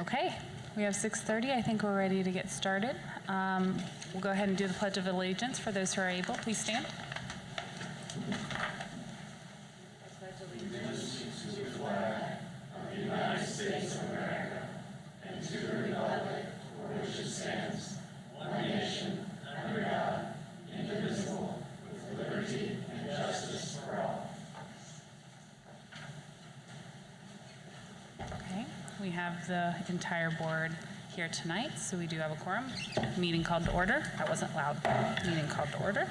Okay, we have 6:30. I think we're ready to get started. We'll go ahead and do the Pledge of Allegiance. For those who are able, please stand. I pledge allegiance to the flag of the United States of America and to the republic for which it stands, one nation, under God, indivisible, with liberty and justice for all. Okay, we have the entire board here tonight, so we do have a quorum. Meeting called to order. That wasn't loud. Meeting called to order.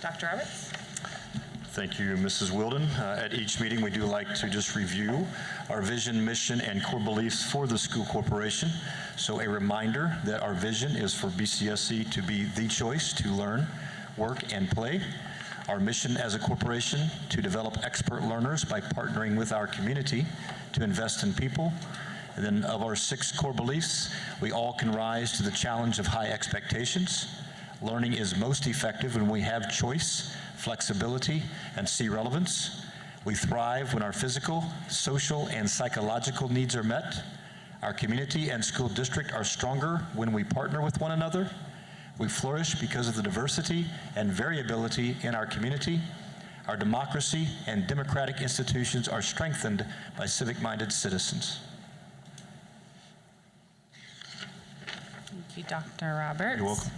Dr. Roberts. Thank you, Mrs. Wilden. At each meeting, we do like to just review our vision, mission, and core beliefs for the school corporation. So a reminder that our vision is for BCSC to be the choice to learn, work, and play. Our mission as a corporation to develop expert learners by partnering with our community to invest in people. And then of our 6 core beliefs, we all can rise to the challenge of high expectations. Learning is most effective when we have choice, flexibility, and see relevance. We thrive when our physical, social, and psychological needs are met. Our community and school district are stronger when we partner with one another. We flourish because of the diversity and variability in our community. Our democracy and democratic institutions are strengthened by civic-minded citizens. Thank you, Dr. Roberts. You're welcome.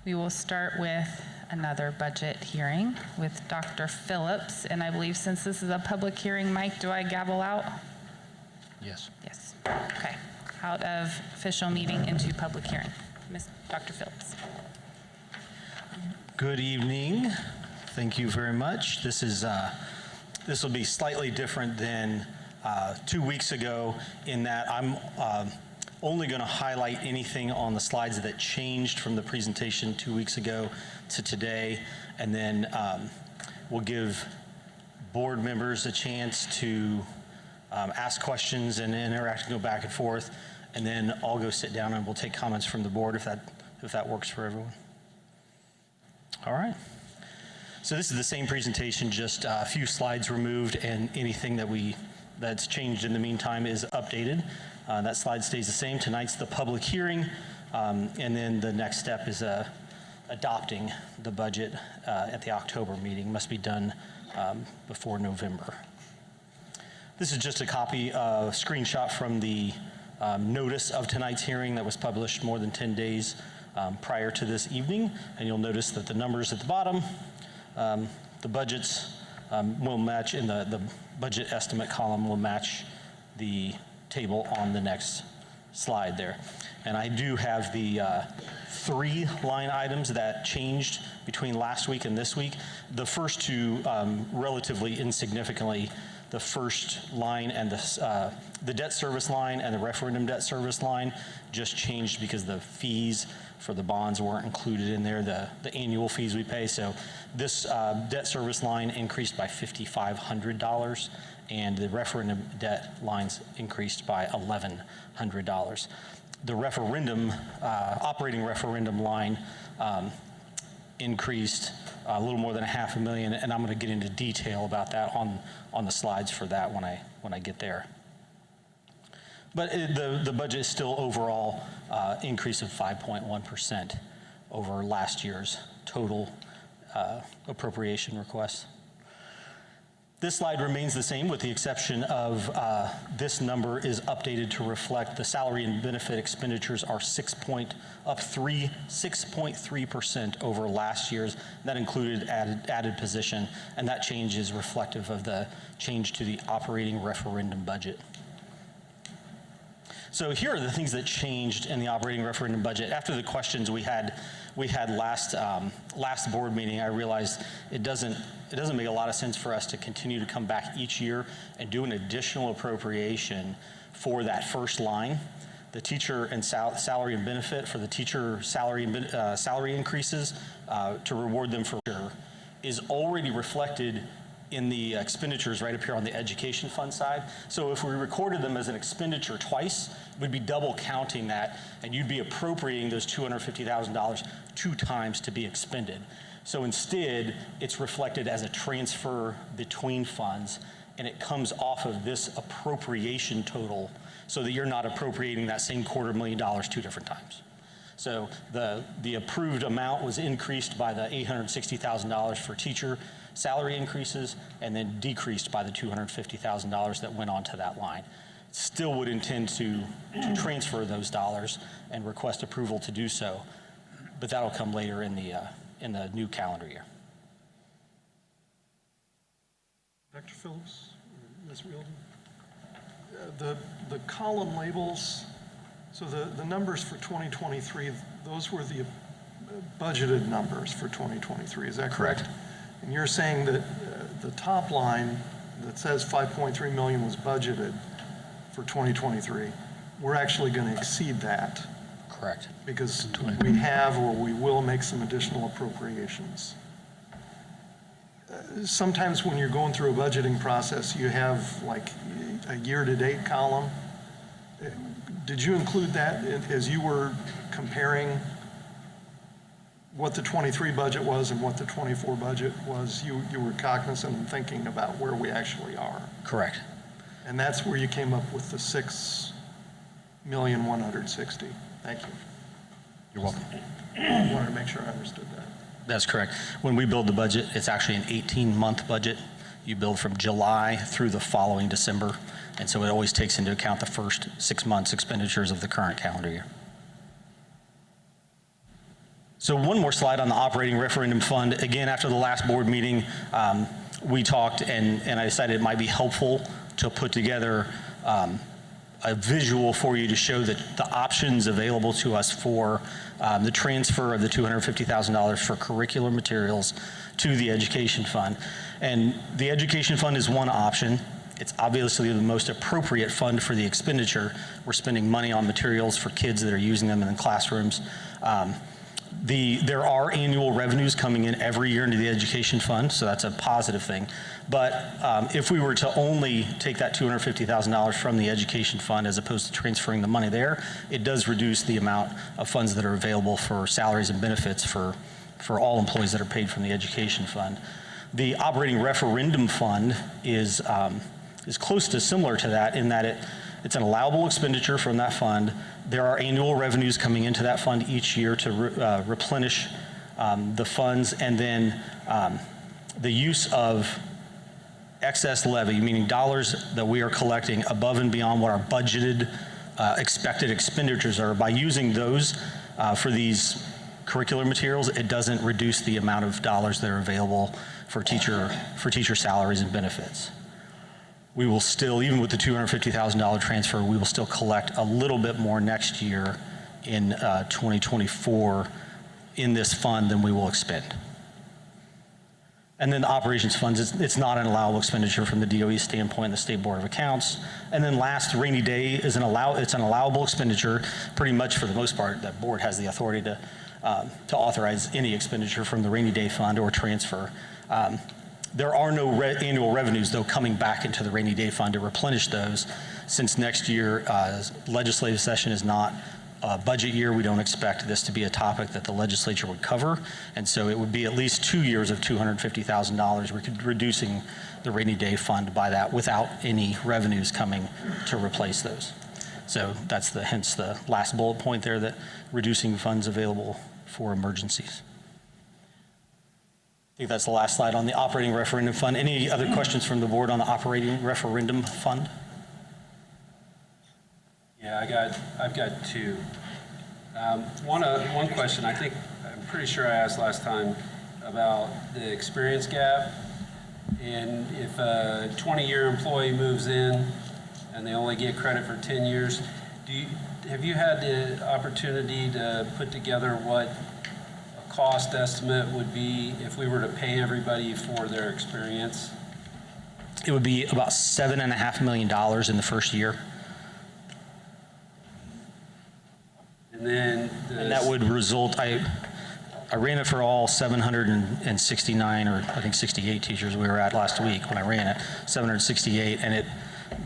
We will start with another budget hearing with Dr. Phillips, and I believe since this is a public hearing, Mike, do I gavel out? Yes. Yes. Okay. Out of official meeting into public hearing. Dr. Phillips. Good evening. Thank you very much. This will be slightly different than 2 weeks ago in that I'm only going to highlight anything on the slides that changed from the presentation 2 weeks ago to today, and then we'll give board members a chance to ask questions and interact and go back and forth, and then I'll go sit down and we'll take comments from the board if that works for everyone. All right. So this is the same presentation, just a few slides removed, and anything that's changed in the meantime is updated. That slide stays the same. Tonight's the public hearing, and then the next step is adopting the budget at the October meeting. Must be done before November. This is just a copy, screenshot from the notice of tonight's hearing that was published more than 10 days prior to this evening, and you'll notice that the numbers at the bottom, the budgets will match, in the budget estimate column will match the table on the next slide there. And I do have the 3 line items that changed between last week and this week. The first 2 relatively insignificantly. The first line and the debt service line and the referendum debt service line just changed because the fees for the bonds weren't included in there, the annual fees we pay. So this debt service line increased by $5,500, and the referendum debt lines increased by $1,100. The referendum, operating referendum line increased a little more than $500,000, and I'm going to get into detail about that on the slides for that when I get there. But the budget is still overall increase of 5.1% over last year's total appropriation request. This slide remains the same with the exception of this number is updated to reflect the salary and benefit expenditures are 6.3% over last year's. That included added position, and that change is reflective of the change to the operating referendum budget. So here are the things that changed in the operating referendum budget. After the questions we had last board meeting, I realized it doesn't make a lot of sense for us to continue to come back each year and do an additional appropriation for that first line. The teacher and salary and benefit for the teacher salary increases to reward them for is already reflected in the expenditures right up here on the education fund side. So if we recorded them as an expenditure twice, we'd be double counting that, and you'd be appropriating those $250,000 2 times to be expended. So instead, it's reflected as a transfer between funds, and it comes off of this appropriation total so that you're not appropriating that same $250,000 two different times. So the approved amount was increased by the $860,000 for teacher salary increases and then decreased by the $250,000 that went onto that line. Still would intend to transfer those dollars and request approval to do so, but that'll come later in the new calendar year. Dr. Phillips, Ms. Wielden, the column labels, so the numbers for 2023, those were the budgeted numbers for 2023, is that correct? And you're saying that the top line that says 5.3 million was budgeted for 2023, we're actually going to exceed that. Correct. Because we have or we will make some additional appropriations. Sometimes when you're going through a budgeting process, you have like a year-to-date column. Did you include that as you were comparing what the 23 budget was and what the 24 budget was? You were cognizant and thinking about where we actually are. Correct. And that's where you came up with the 6,160,000. Thank you. You're welcome. I wanted to make sure I understood that. That's correct. When we build the budget, it's actually an 18-month budget. You build from July through the following December, and so it always takes into account the first 6 months expenditures of the current calendar year. So one more slide on the operating referendum fund. Again, after the last board meeting, we talked and I decided it might be helpful to put together a visual for you to show that the options available to us for the transfer of the $250,000 for curricular materials to the education fund. And the education fund is one option. It's obviously the most appropriate fund for the expenditure. We're spending money on materials for kids that are using them in the classrooms. There are annual revenues coming in every year into the education fund, so that's a positive thing. But if we were to only take that $250,000 from the education fund as opposed to transferring the money there, it does reduce the amount of funds that are available for salaries and benefits for all employees that are paid from the education fund. The operating referendum fund is close to similar to that in that it's an allowable expenditure from that fund. There are annual revenues coming into that fund each year to replenish the funds, and then the use of excess levy, meaning dollars that we are collecting above and beyond what our budgeted expected expenditures are. By using those for these curricular materials, it doesn't reduce the amount of dollars that are available for teacher salaries and benefits. We will still, even with the $250,000 transfer, we will still collect a little bit more next year in 2024 in this fund than we will expend. And then the operations funds, it's not an allowable expenditure from the DOE standpoint, the State Board of Accounts. And then last, rainy day is it's an allowable expenditure. Pretty much for the most part, the board has the authority to authorize any expenditure from the rainy day fund or transfer. There are no annual revenues, though, coming back into the rainy day fund to replenish those. Since next year, legislative session is not a budget year, we don't expect this to be a topic that the legislature would cover. And so it would be at least 2 years of $250,000. We're reducing the rainy day fund by that without any revenues coming to replace those. So that's hence the last bullet point there, that reducing funds available for emergencies. I think that's the last slide on the operating referendum fund. Any other questions from the board on the operating referendum fund? Yeah, I've got two. One question, I'm pretty sure I asked last time about the experience gap. And if a 20-year employee moves in and they only get credit for 10 years, have you had the opportunity to put together what cost estimate would be if we were to pay everybody for their experience? It would be about $7.5 million in the first year. And then and that would result, I ran it for all 769 or I think 68 teachers we were at last week when I ran it, 768, and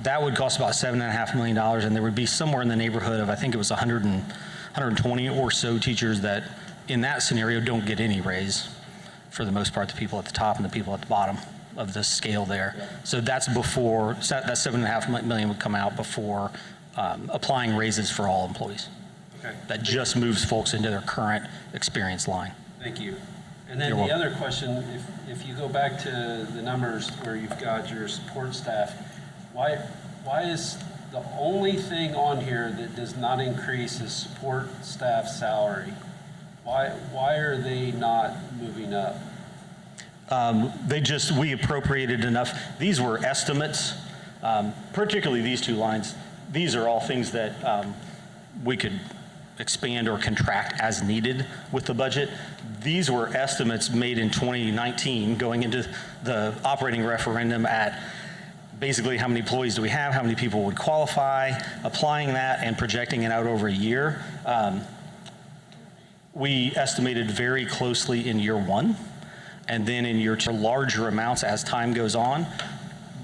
that would cost about $7.5 million, and there would be somewhere in the neighborhood of, I think it was 120 or so teachers that in that scenario don't get any raise. For the most part, the people at the top and the people at the bottom of the scale there. So that's before, that $7.5 million would come out before applying raises for all employees. Okay. That just moves folks into their current experience line. Thank you. And then You're the welcome. other question, if you go back to the numbers where you've got your support staff, why is the only thing on here that does not increase is support staff salary? Why are they not moving up? We appropriated enough. These were estimates, particularly these two lines. These are all things that we could expand or contract as needed with the budget. These were estimates made in 2019 going into the operating referendum at basically how many employees do we have, how many people would qualify, applying that and projecting it out over a year. We estimated very closely in year one, and then in year two, larger amounts as time goes on.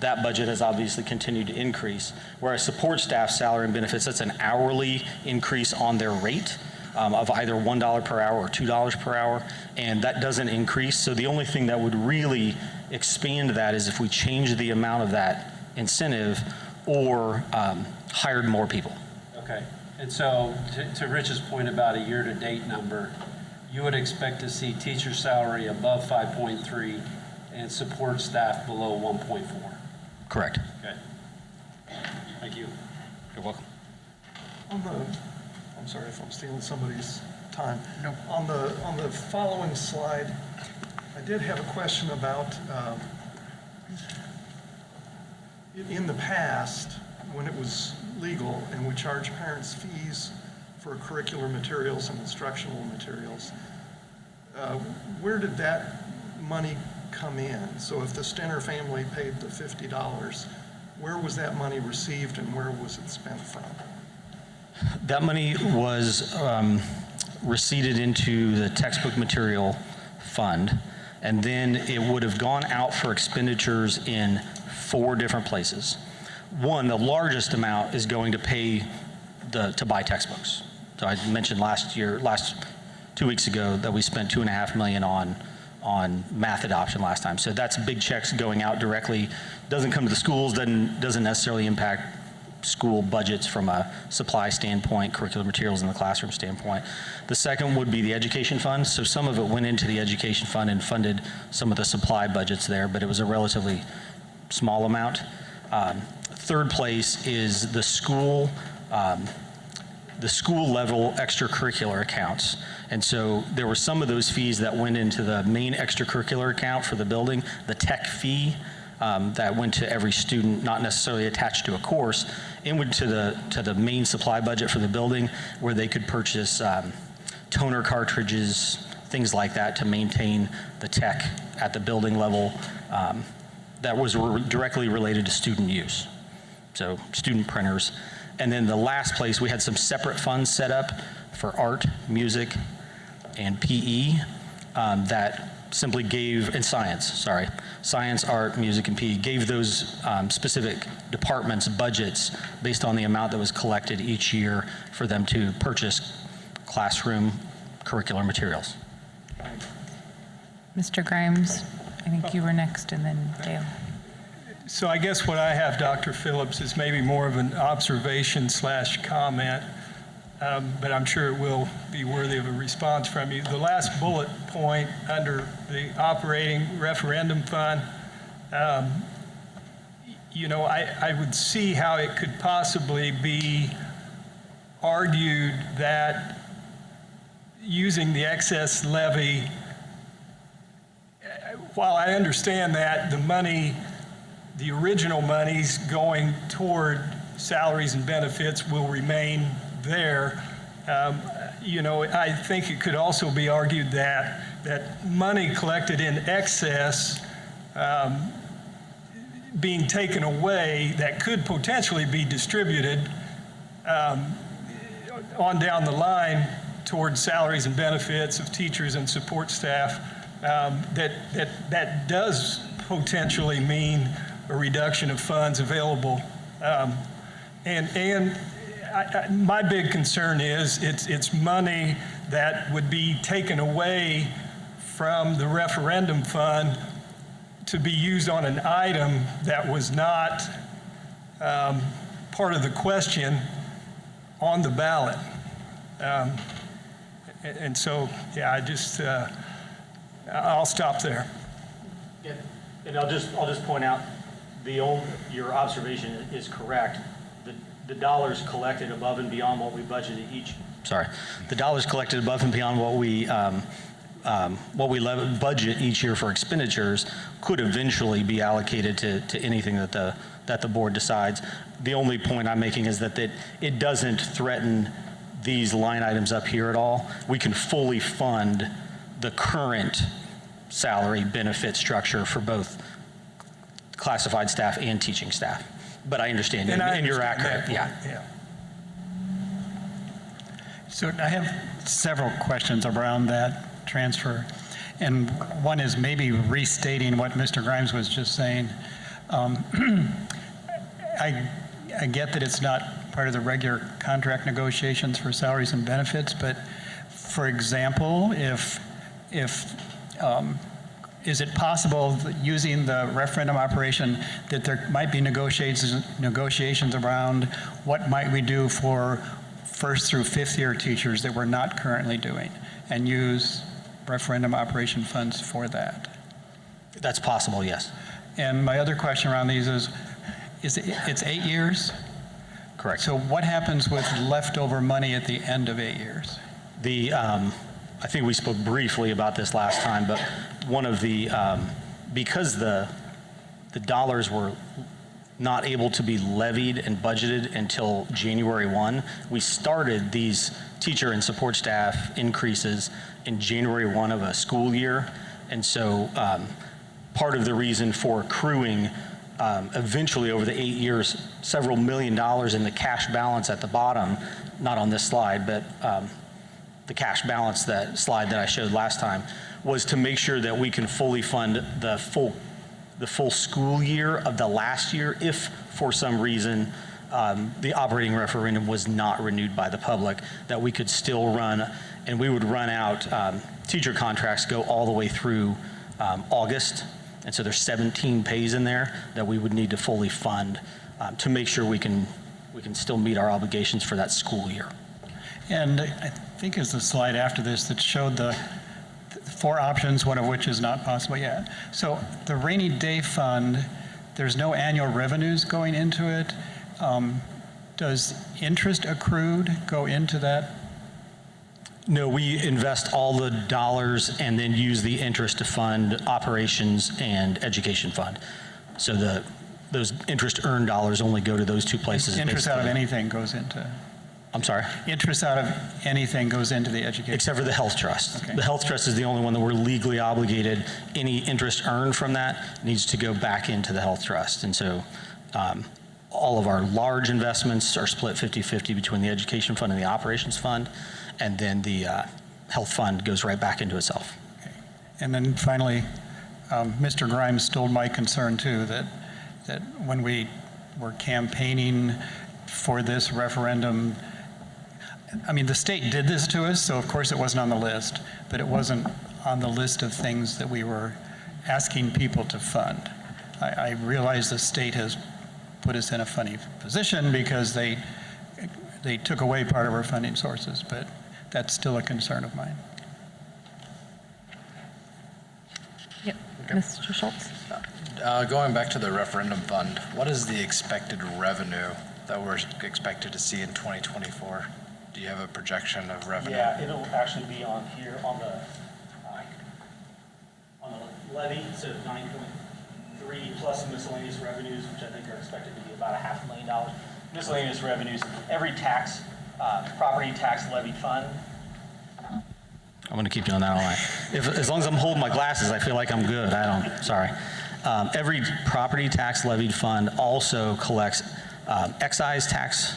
That budget has obviously continued to increase. Whereas support staff salary and benefits, that's an hourly increase on their rate of either $1 per hour or $2 per hour, and that doesn't increase. So the only thing that would really expand that is if we change the amount of that incentive or hired more people. Okay. And so to Rich's point about a year-to-date number, you would expect to see teacher salary above 5.3 and support staff below 1.4. Correct. Okay. Thank you. You're welcome. I'm sorry if I'm stealing somebody's time. No. On the following slide, I did have a question about, in the past, when it was legal and we charged parents fees for curricular materials and instructional materials, where did that money come in? So if the Stenner family paid the $50, where was that money received and where was it spent from? That money was receipted into the textbook material fund, and then it would have gone out for expenditures in 4 different places. One, the largest amount is going to pay to buy textbooks. So I mentioned last 2 weeks ago that we spent $2.5 million on math adoption last time. So that's big checks going out directly. Doesn't come to the schools, doesn't necessarily impact school budgets from a supply standpoint, curricular materials in the classroom standpoint. The second would be the education fund. So some of it went into the education fund and funded some of the supply budgets there, but it was a relatively small amount. Third place is the school level extracurricular accounts. And so there were some of those fees that went into the main extracurricular account for the building, the tech fee that went to every student, not necessarily attached to a course, and went to the main supply budget for the building where they could purchase toner cartridges, things like that to maintain the tech at the building level that was directly related to student use. So student printers. And then the last place, we had some separate funds set up for art, music, and PE that simply gave, and science, art, music, and PE, gave those specific departments budgets based on the amount that was collected each year for them to purchase classroom curricular materials. Mr. Grimes, I think you were next, and then Dale. So I guess what I have, Dr. Phillips, is maybe more of an observation / comment, but I'm sure it will be worthy of a response from you. The last bullet point under the operating referendum fund, I would see how it could possibly be argued that using the excess levy, while I understand that the original monies going toward salaries and benefits will remain there. I think it could also be argued that money collected in excess being taken away that could potentially be distributed on down the line towards salaries and benefits of teachers and support staff, that does potentially mean a reduction of funds available. My big concern is it's money that would be taken away from the referendum fund to be used on an item that was not part of the question on the ballot. And so, yeah, I'll stop there. Yeah, and I'll just point out, your observation is correct. The dollars collected above and beyond what we budgeted the dollars collected above and beyond what we budget each year for expenditures could eventually be allocated to anything that the board decides. The only point I'm making is that it doesn't threaten these line items up here at all. We can fully fund the current salary benefit structure for both classified staff and teaching staff. But I understand, and you're accurate. Yeah. So I have several questions around that transfer. And one is maybe restating what Mr. Grimes was just saying. I get that it's not part of the regular contract negotiations for salaries and benefits, but for example, is it possible that using the referendum operation that there might be negotiations around what might we do for first through fifth year teachers that we're not currently doing, and use referendum operation funds for that? That's possible, yes. And my other question around these is it's 8 years? Correct. So what happens with leftover money at the end of 8 years? I think we spoke briefly about this last time, but one of the, because the dollars were not able to be levied and budgeted until January 1, we started these teacher and support staff increases in January 1 of a school year. And so part of the reason for accruing eventually over the 8 years, several $1 million in the cash balance at the bottom, not on this slide, but the cash balance, that slide that I showed last time, was to make sure that we can fully fund the full school year of the last year if for some reason the operating referendum was not renewed by the public, that we could still run, and we would run out, teacher contracts go all the way through August, and so there's 17 pays in there that we would need to fully fund to make sure we can still meet our obligations for that school year. And I think it's the slide after this that showed the 4 options, one of which is not possible yet. So the rainy day fund, there's no annual revenues going into it. Does interest accrued go into that? No, we invest all the dollars and then use the interest to fund operations and education fund. So those interest earned dollars only go to those 2 places. Interest out of anything goes into? I'm sorry? Interest out of anything goes into the education? Except for the health trust. Okay. The health trust is the only one that we're legally obligated. Any interest earned from that needs to go back into the health trust. And so all of our large investments are split 50-50 between the education fund and the operations fund. And then the health fund goes right back into itself. Okay. And then finally, Mr. Grimes stole my concern too, that when we were campaigning for this referendum, I mean, the state did this to us, so of course it wasn't on the list, but it wasn't on the list of things that we were asking people to fund. I realize the state has put us in a funny position because they took away part of our funding sources, but that's still a concern of mine. Yep, Mr. Schultz. Going back to the referendum fund, what is the expected revenue that we're expected to see in 2024? Do you have a projection of revenue? Yeah, it'll actually be on here on the levy, so 9.3 plus miscellaneous revenues, which I think are expected to be about $500,000. Miscellaneous revenues, every tax, property tax levy fund. I'm going to keep doing that all night. As long as I'm holding my glasses, I feel like I'm good. Sorry. Every property tax levied fund also collects excise tax,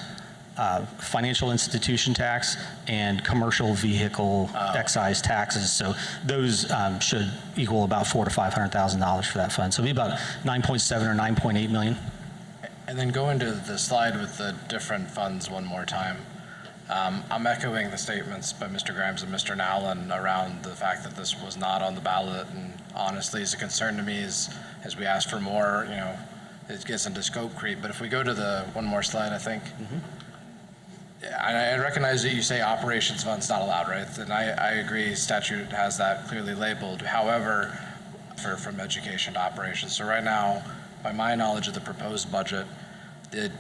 financial institution tax, and commercial vehicle excise taxes. So those should equal about $400,000 to $500,000 for that fund. So it'll be about 9.7 or 9.8 million. And then go into the slide with the different funds one more time. I'm echoing the statements by Mr. Grimes and Mr. Nowlin around the fact that this was not on the ballot, and honestly, it's a concern to me as we ask for more, it gets into scope creep. But if we go to the one more slide, I think. I recognize that you say operations fund's not allowed, right? And I agree, statute has that clearly labeled. However, from education to operations. So right now, by my knowledge of the proposed budget, the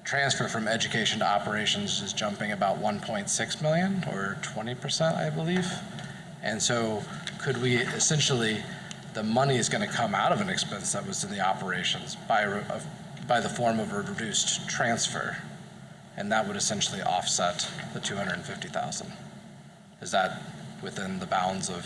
transfer from education to operations is jumping about 1.6 million or 20%, I believe. And so could we essentially, the money is going to come out of an expense that was in the operations by the form of a reduced transfer. And that would essentially offset the 250,000. Is that within the bounds of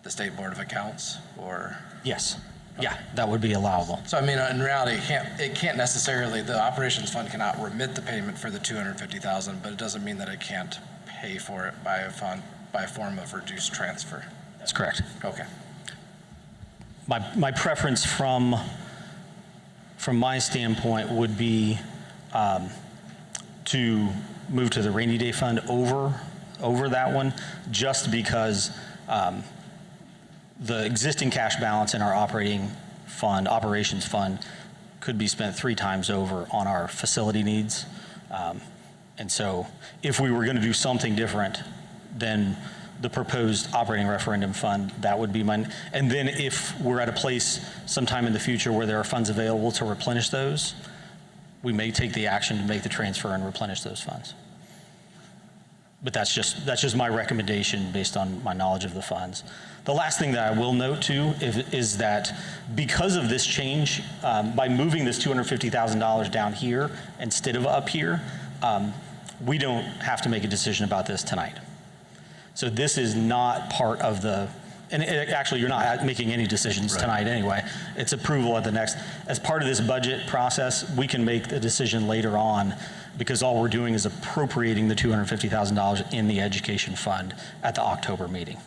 the State Board of Accounts, or? Yes. Yeah, that would be allowable. So I mean, in reality, it can't necessarily, the operations fund cannot remit the payment for the 250,000, but it doesn't mean that it can't pay for it by a form of reduced transfer. That's correct. Okay. My preference from my standpoint would be to move to the rainy day fund over that one, just because the existing cash balance in our operations fund could be spent 3 times over on our facility needs. And so if we were going to do something different than the proposed operating referendum fund, that would be mine. And then if we're at a place sometime in the future where there are funds available to replenish those, we may take the action to make the transfer and replenish those funds. But that's just my recommendation based on my knowledge of the funds. The last thing that I will note too is that because of this change, by moving this $250,000 down here instead of up here, we don't have to make a decision about this tonight. So this is not part of the, and actually you're not making any decisions tonight anyway. It's approval at the next, as part of this budget process, we can make the decision later on, because all we're doing is appropriating the $250,000 in the education fund at the October meeting.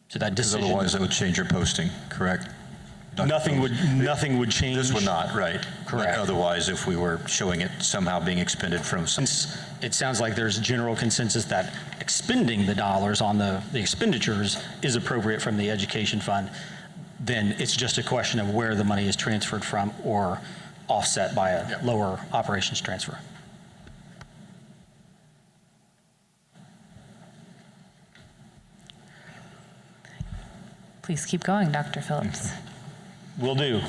So that decision. Otherwise, that would change your posting, correct? Nothing would change. This would not, right? Correct. But otherwise, if we were showing it somehow being expended from some. It sounds like there's general consensus that expending the dollars on the expenditures is appropriate from the education fund. Then it's just a question of where the money is transferred from or offset by a lower operations transfer. Please keep going, Dr. Phillips. Will do.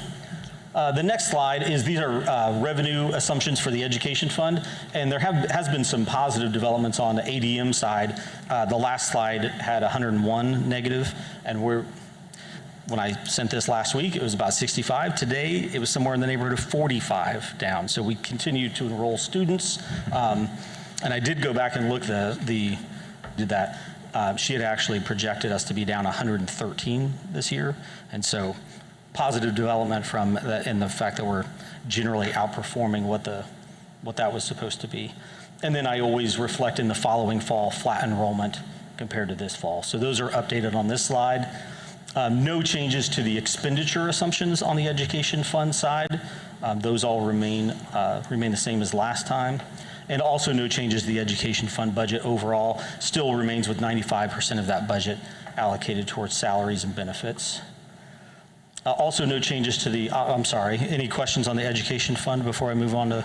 The next slide is, these are revenue assumptions for the education fund, and there has been some positive developments on the ADM side. The last slide had 101 negative, and when I sent this last week, it was about 65. Today, it was somewhere in the neighborhood of 45 down. So we continue to enroll students. And I did go back and look she had actually projected us to be down 113 this year. And so positive development from that, in the fact that we're generally outperforming what that was supposed to be. And then I always reflect in the following fall flat enrollment compared to this fall. So those are updated on this slide. No changes to the expenditure assumptions on the education fund side. Those all remain the same as last time. And also no changes to the education fund budget overall. Still remains with 95% of that budget allocated towards salaries and benefits. Also no changes to the, I'm sorry, any questions on the education fund before I move on to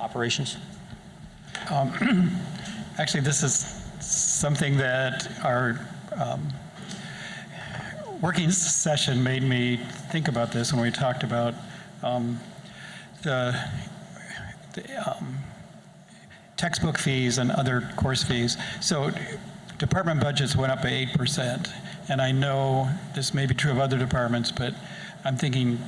operations? Actually, this is something that our working session made me think about this when we talked about the textbook fees and other course fees. So department budgets went up by 8%. And I know this may be true of other departments, but I'm thinking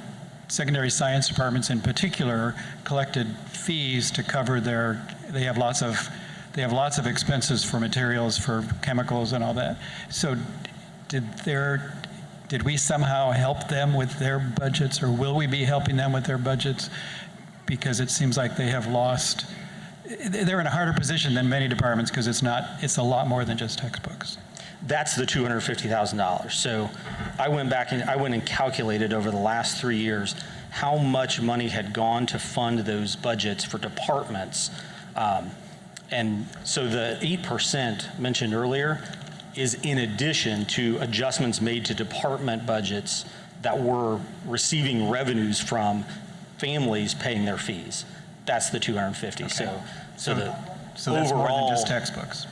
secondary science departments in particular collected fees to cover they have lots of expenses for materials, for chemicals and all that. So did we somehow help them with their budgets, or will we be helping them with their budgets? Because it seems like they have lost, they're in a harder position than many departments, because it's a lot more than just textbooks. That's the $250,000. So I went and calculated over the last 3 years how much money had gone to fund those budgets for departments And so the 8% mentioned earlier is in addition to adjustments made to department budgets that were receiving revenues from families paying their fees. That's the 250. Okay. So the So that's more than overall, just textbooks.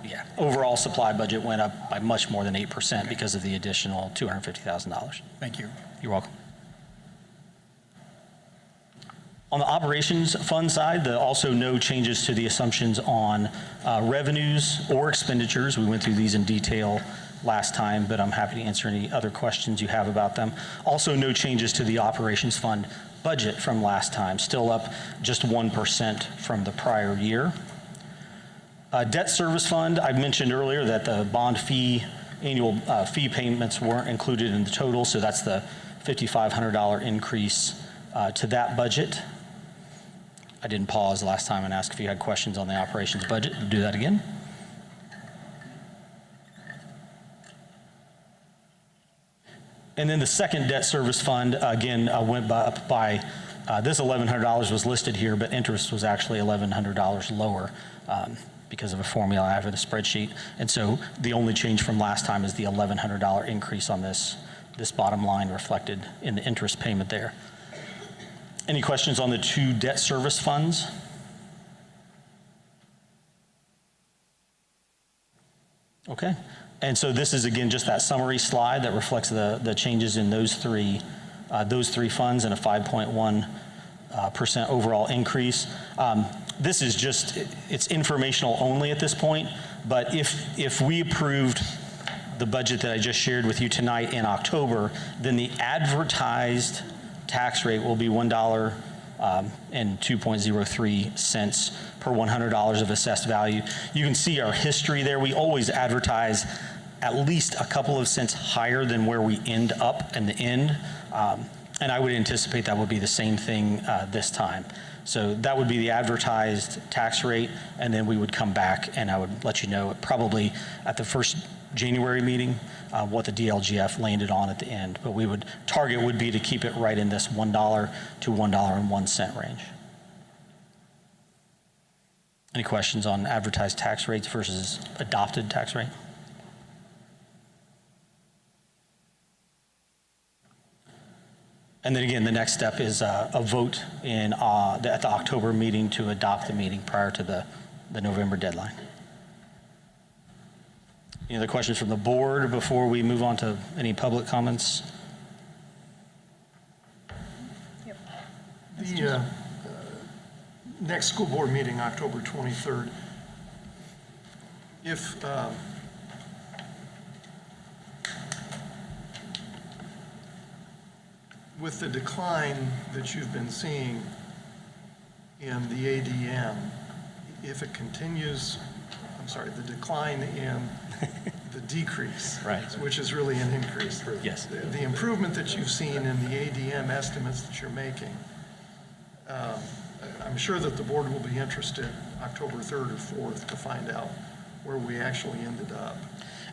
yeah, overall supply budget went up by much more than 8% because of the additional $250,000. Thank you. You're welcome. On the operations fund side, also no changes to the assumptions on revenues or expenditures. We went through these in detail last time, but I'm happy to answer any other questions you have about them. Also no changes to the operations fund budget from last time, still up just 1% from the prior year. Debt service fund, I mentioned earlier that the bond fee, annual fee payments weren't included in the total, so that's the $5,500 increase to that budget. I didn't pause last time and ask if you had questions on the operations budget. I'll do that again. And then the second debt service fund, again, went up by, this $1,100 was listed here, but interest was actually $1,100 lower because of a formula I have in the spreadsheet. And so the only change from last time is the $1,100 increase on this bottom line reflected in the interest payment there. Any questions on the two debt service funds? Okay. And so this is, again, just that summary slide that reflects the changes in those three funds and a 5.1% overall increase. This is just, it's informational only at this point, but if we approved the budget that I just shared with you tonight in October, then the advertised tax rate will be $1.0203 per $100 of assessed value. You can see our history there. We always advertise at least a couple of cents higher than where we end up in the end. And I would anticipate that would be the same thing this time. So that would be the advertised tax rate, and then we would come back and I would let you know probably at the first January meeting what the DLGF landed on at the end. But target would be to keep it right in this $1 to $1.01 range. Any questions on advertised tax rates versus adopted tax rate? And then again, the next step is a vote at the October meeting to adopt the meeting prior to the November deadline. Any other questions from the board before we move on to any public comments? Yep. The next school board meeting, October 23rd, if with the decline that you've been seeing in the ADM, if it continues, the decline in the decrease, Right. which is really an increase. Yes. The improvement that you've seen in the ADM estimates that you're making, I'm sure that the board will be interested October 3rd or 4th to find out where we actually ended up.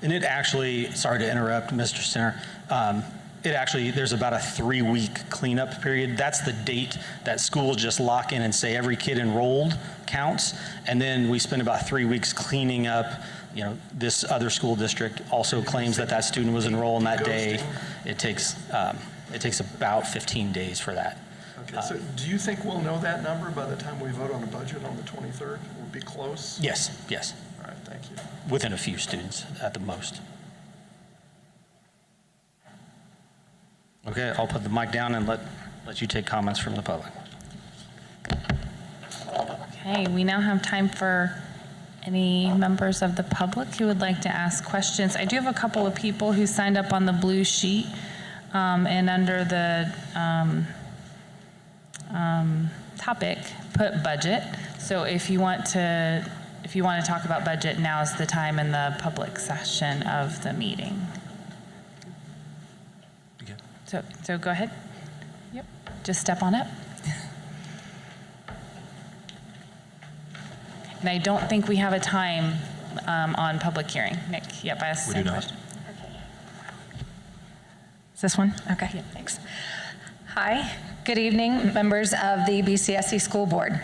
And it actually, sorry to interrupt, Mr. Center, there's about a 3-week cleanup period. That's the date that schools just lock in and say every kid enrolled counts. And then we spend about 3 weeks cleaning up. This other school district also claims that student was enrolled on that day. It takes about 15 days for that. Okay, so do you think we'll know that number by the time we vote on the budget on the 23rd? We'll be close? Yes. All right, thank you. Within a few students at the most. Okay, I'll put the mic down and let you take comments from the public. Okay, we now have time for any members of the public who would like to ask questions. I do have a couple of people who signed up on the blue sheet and under the topic, put budget. So if you want to talk about budget, now is the time in the public session of the meeting. So go ahead. Yep, just step on up. And I don't think we have a time on public hearing. Nick, yep, I asked the same question. Is this one? Okay, thanks. Hi, good evening, members of the BCSC School Board.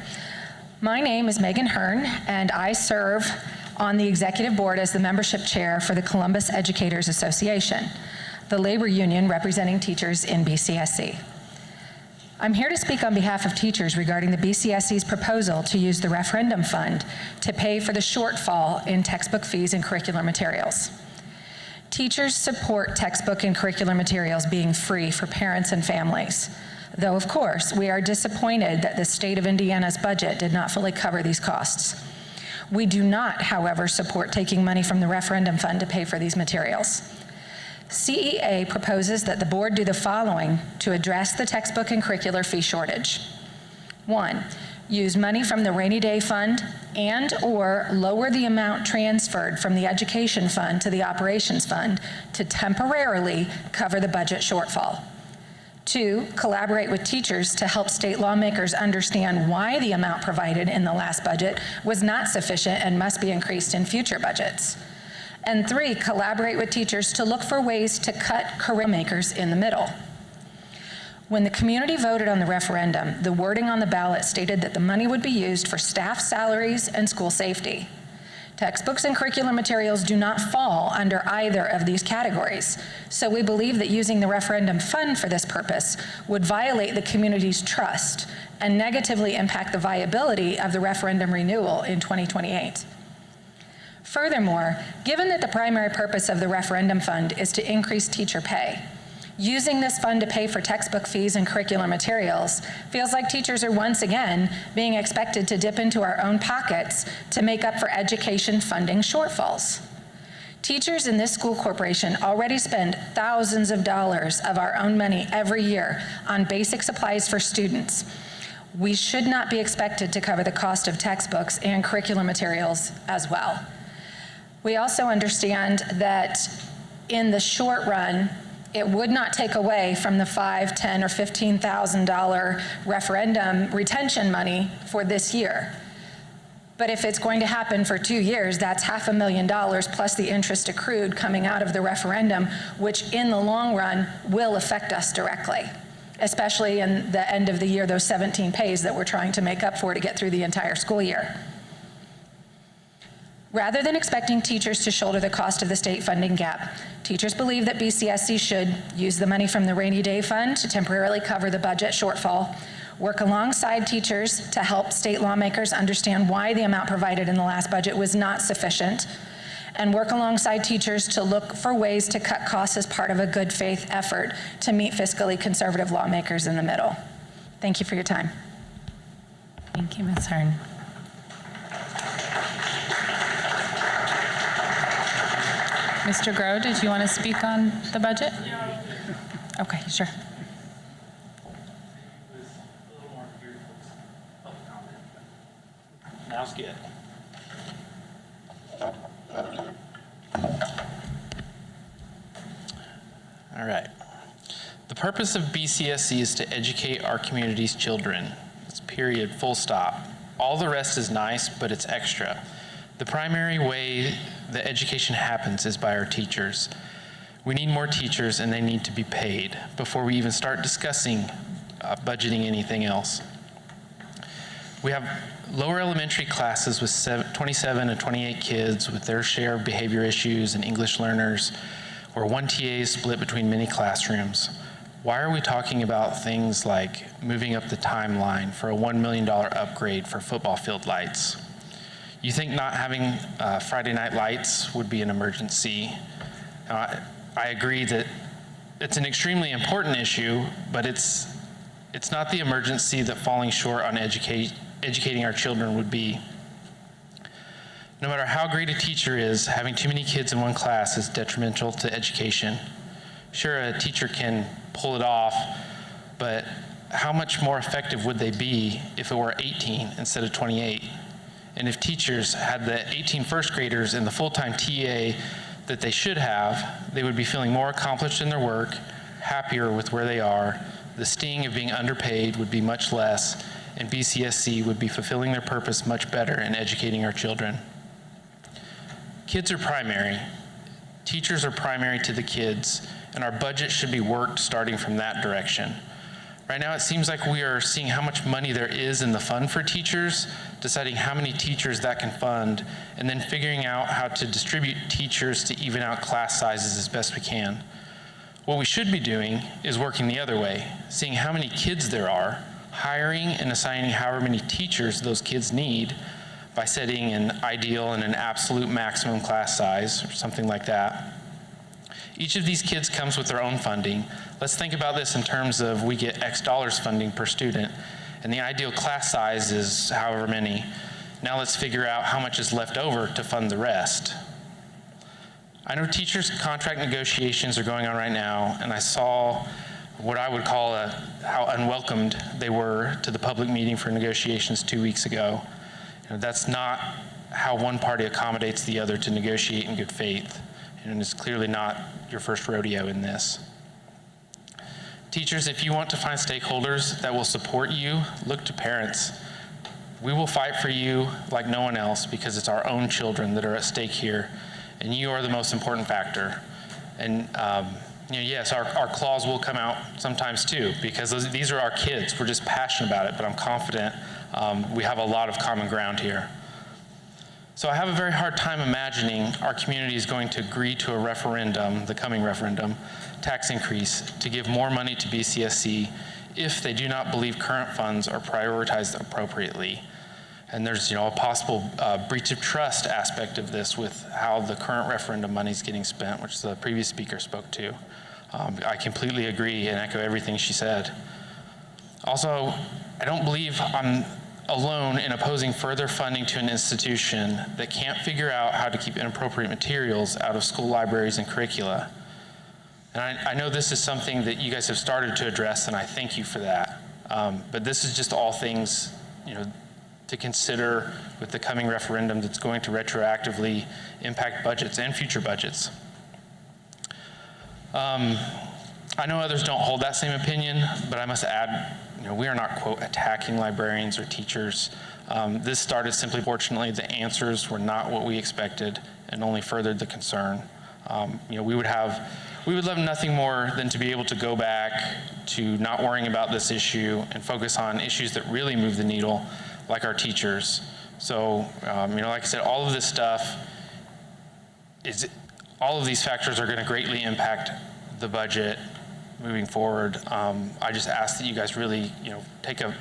My name is Megan Hearn, and I serve on the executive board as the membership chair for the Columbus Educators Association, the labor union representing teachers in BCSC. I'm here to speak on behalf of teachers regarding the BCSC's proposal to use the referendum fund to pay for the shortfall in textbook fees and curricular materials. Teachers support textbook and curricular materials being free for parents and families, though of course we are disappointed that the state of Indiana's budget did not fully cover these costs. We do not, however, support taking money from the referendum fund to pay for these materials. CEA proposes that the board do the following to address the textbook and curricular fee shortage. 1, use money from the rainy day fund and/or lower the amount transferred from the education fund to the operations fund to temporarily cover the budget shortfall. 2, collaborate with teachers to help state lawmakers understand why the amount provided in the last budget was not sufficient and must be increased in future budgets. And 3, collaborate with teachers to look for ways to cut curriculum makers in the middle. When the community voted on the referendum, the wording on the ballot stated that the money would be used for staff salaries and school safety. Textbooks and curriculum materials do not fall under either of these categories, so we believe that using the referendum fund for this purpose would violate the community's trust and negatively impact the viability of the referendum renewal in 2028. Furthermore, given that the primary purpose of the referendum fund is to increase teacher pay, using this fund to pay for textbook fees and curricular materials feels like teachers are once again being expected to dip into our own pockets to make up for education funding shortfalls. Teachers in this school corporation already spend thousands of dollars of our own money every year on basic supplies for students. We should not be expected to cover the cost of textbooks and curricular materials as well. We also understand that in the short run, it would not take away from the $5,000, $10,000, or $15,000 referendum retention money for this year. But if it's going to happen for 2 years, that's $500,000 plus the interest accrued coming out of the referendum, which in the long run will affect us directly, especially in the end of the year, those 17 pays that we're trying to make up for to get through the entire school year. Rather than expecting teachers to shoulder the cost of the state funding gap, teachers believe that BCSC should use the money from the rainy day fund to temporarily cover the budget shortfall, work alongside teachers to help state lawmakers understand why the amount provided in the last budget was not sufficient, and work alongside teachers to look for ways to cut costs as part of a good faith effort to meet fiscally conservative lawmakers in the middle. Thank you for your time. Thank you, Ms. Hearn. Mr. Groh, did you want to speak on the budget? Okay, sure. Now's good. All right. The purpose of BCSC is to educate our community's children. It's period, full stop. All the rest is nice, but it's extra. The primary way the education happens is by our teachers. We need more teachers and they need to be paid before we even start discussing budgeting anything else. We have lower elementary classes with 27 and 28 kids with their share of behavior issues and English learners, where one TA is split between many classrooms. Why are we talking about things like moving up the timeline for a $1 million upgrade for football field lights? You think not having Friday night lights would be an emergency? I agree that it's an extremely important issue, but it's not the emergency that falling short on educating our children would be. No matter how great a teacher is, having too many kids in one class is detrimental to education. Sure, a teacher can pull it off, but how much more effective would they be if it were 18 instead of 28? And if teachers had the 18 first graders and the full-time TA that they should have, they would be feeling more accomplished in their work, happier with where they are, the sting of being underpaid would be much less, and BCSC would be fulfilling their purpose much better in educating our children. Kids are primary. Teachers are primary to the kids, and our budget should be worked starting from that direction. Right now, it seems like we are seeing how much money there is in the fund for teachers, deciding how many teachers that can fund, and then figuring out how to distribute teachers to even out class sizes as best we can. What we should be doing is working the other way, seeing how many kids there are, hiring and assigning however many teachers those kids need by setting an ideal and an absolute maximum class size or something like that. Each of these kids comes with their own funding. Let's think about this in terms of we get X dollars funding per student, and the ideal class size is however many. Now let's figure out how much is left over to fund the rest. I know teachers' contract negotiations are going on right now, and I saw what I would call how unwelcomed they were to the public meeting for negotiations 2 weeks ago. You know, that's not how one party accommodates the other to negotiate in good faith, and it's clearly not your first rodeo in this. Teachers, if you want to find stakeholders that will support you, look to parents. We will fight for you like no one else because it's our own children that are at stake here, and you are the most important factor. And you know, yes, our claws will come out sometimes too, because these are our kids. We're just passionate about it, but I'm confident we have a lot of common ground here. So I have a very hard time imagining our community is going to agree to a referendum, the coming referendum, tax increase to give more money to BCSC if they do not believe current funds are prioritized appropriately. And there's, you know, a possible breach of trust aspect of this with how the current referendum money is getting spent, which the previous speaker spoke to. I completely agree and echo everything she said. Also, I don't believe I'm alone in opposing further funding to an institution that can't figure out how to keep inappropriate materials out of school libraries and curricula. And I know this is something that you guys have started to address, and I thank you for that. But this is just all things, you know, to consider with the coming referendum that's going to retroactively impact budgets and future budgets. I know others don't hold that same opinion, but I must add, you know, we are not, quote, attacking librarians or teachers. This started simply, fortunately, the answers were not what we expected and only furthered the concern. You know, we would love nothing more than to be able to go back to not worrying about this issue and focus on issues that really move the needle, like our teachers. So, you know, like I said, all of this stuff all of these factors are going to greatly impact the budget moving forward. I just ask that you guys really, you know, take a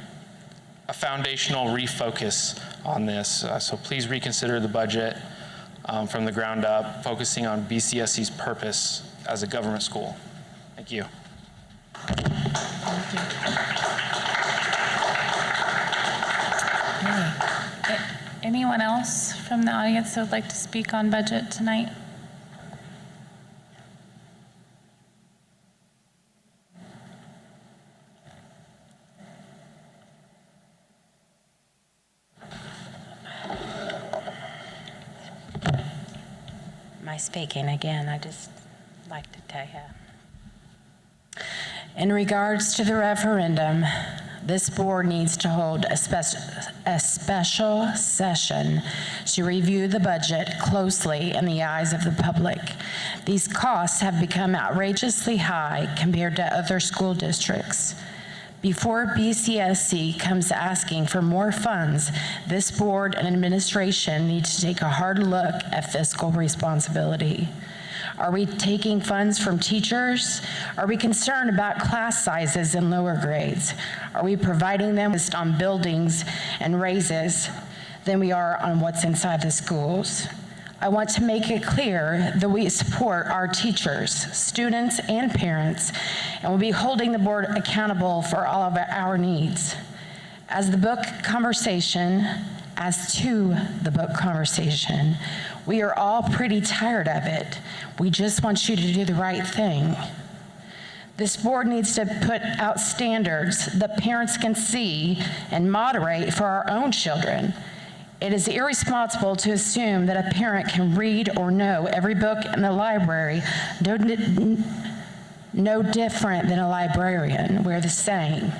foundational refocus on this. So please reconsider the budget from the ground up, focusing on BCSC's purpose as a government school. Thank you. Anyone else from the audience that would like to speak on budget tonight? Speaking again, I just like to tell you. In regards to the referendum, this board needs to hold a special session to review the budget closely in the eyes of the public. These costs have become outrageously high compared to other school districts. Before BCSC comes asking for more funds, this board and administration need to take a hard look at fiscal responsibility. Are we taking funds from teachers? Are we concerned about class sizes in lower grades? Are we providing them based on buildings and raises than we are on what's inside the schools? I want to make it clear that we support our teachers, students, and parents, and will be holding the board accountable for all of our needs. As to the book conversation, we are all pretty tired of it. We just want you to do the right thing. This board needs to put out standards that parents can see and moderate for our own children. It is irresponsible to assume that a parent can read or know every book in the library, no different than a librarian. We're the same.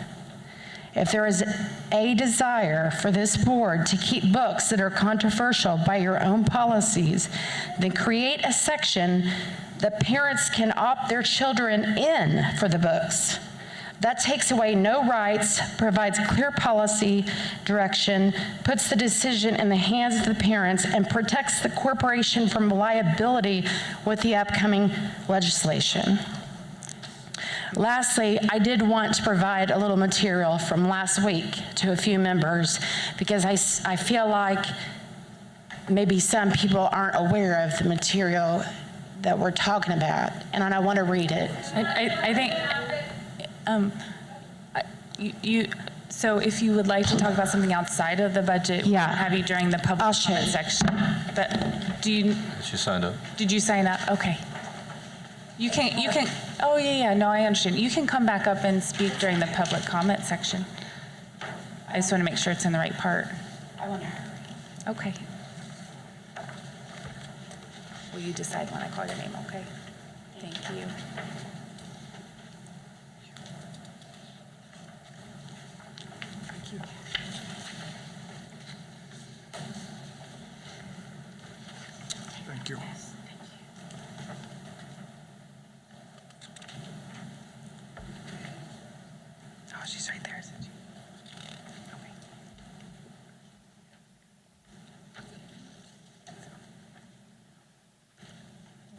If there is a desire for this board to keep books that are controversial by your own policies, then create a section that parents can opt their children in for the books. That takes away no rights, provides clear policy direction, puts the decision in the hands of the parents, and protects the corporation from liability with the upcoming legislation. Lastly, I did want to provide a little material from last week to a few members because I feel like maybe some people aren't aware of the material that we're talking about, and I want to read it. I think, so if you would like to talk about something outside of the budget, we can have you during the public comment section. But She signed up. Did you sign up? Okay. You can, oh yeah, no, I understand. You can come back up and speak during the public comment section. I just want to make sure it's in the right part. Okay. Will you decide when I call your name, okay? Thank you. Thank you. Oh, she's right there, isn't she?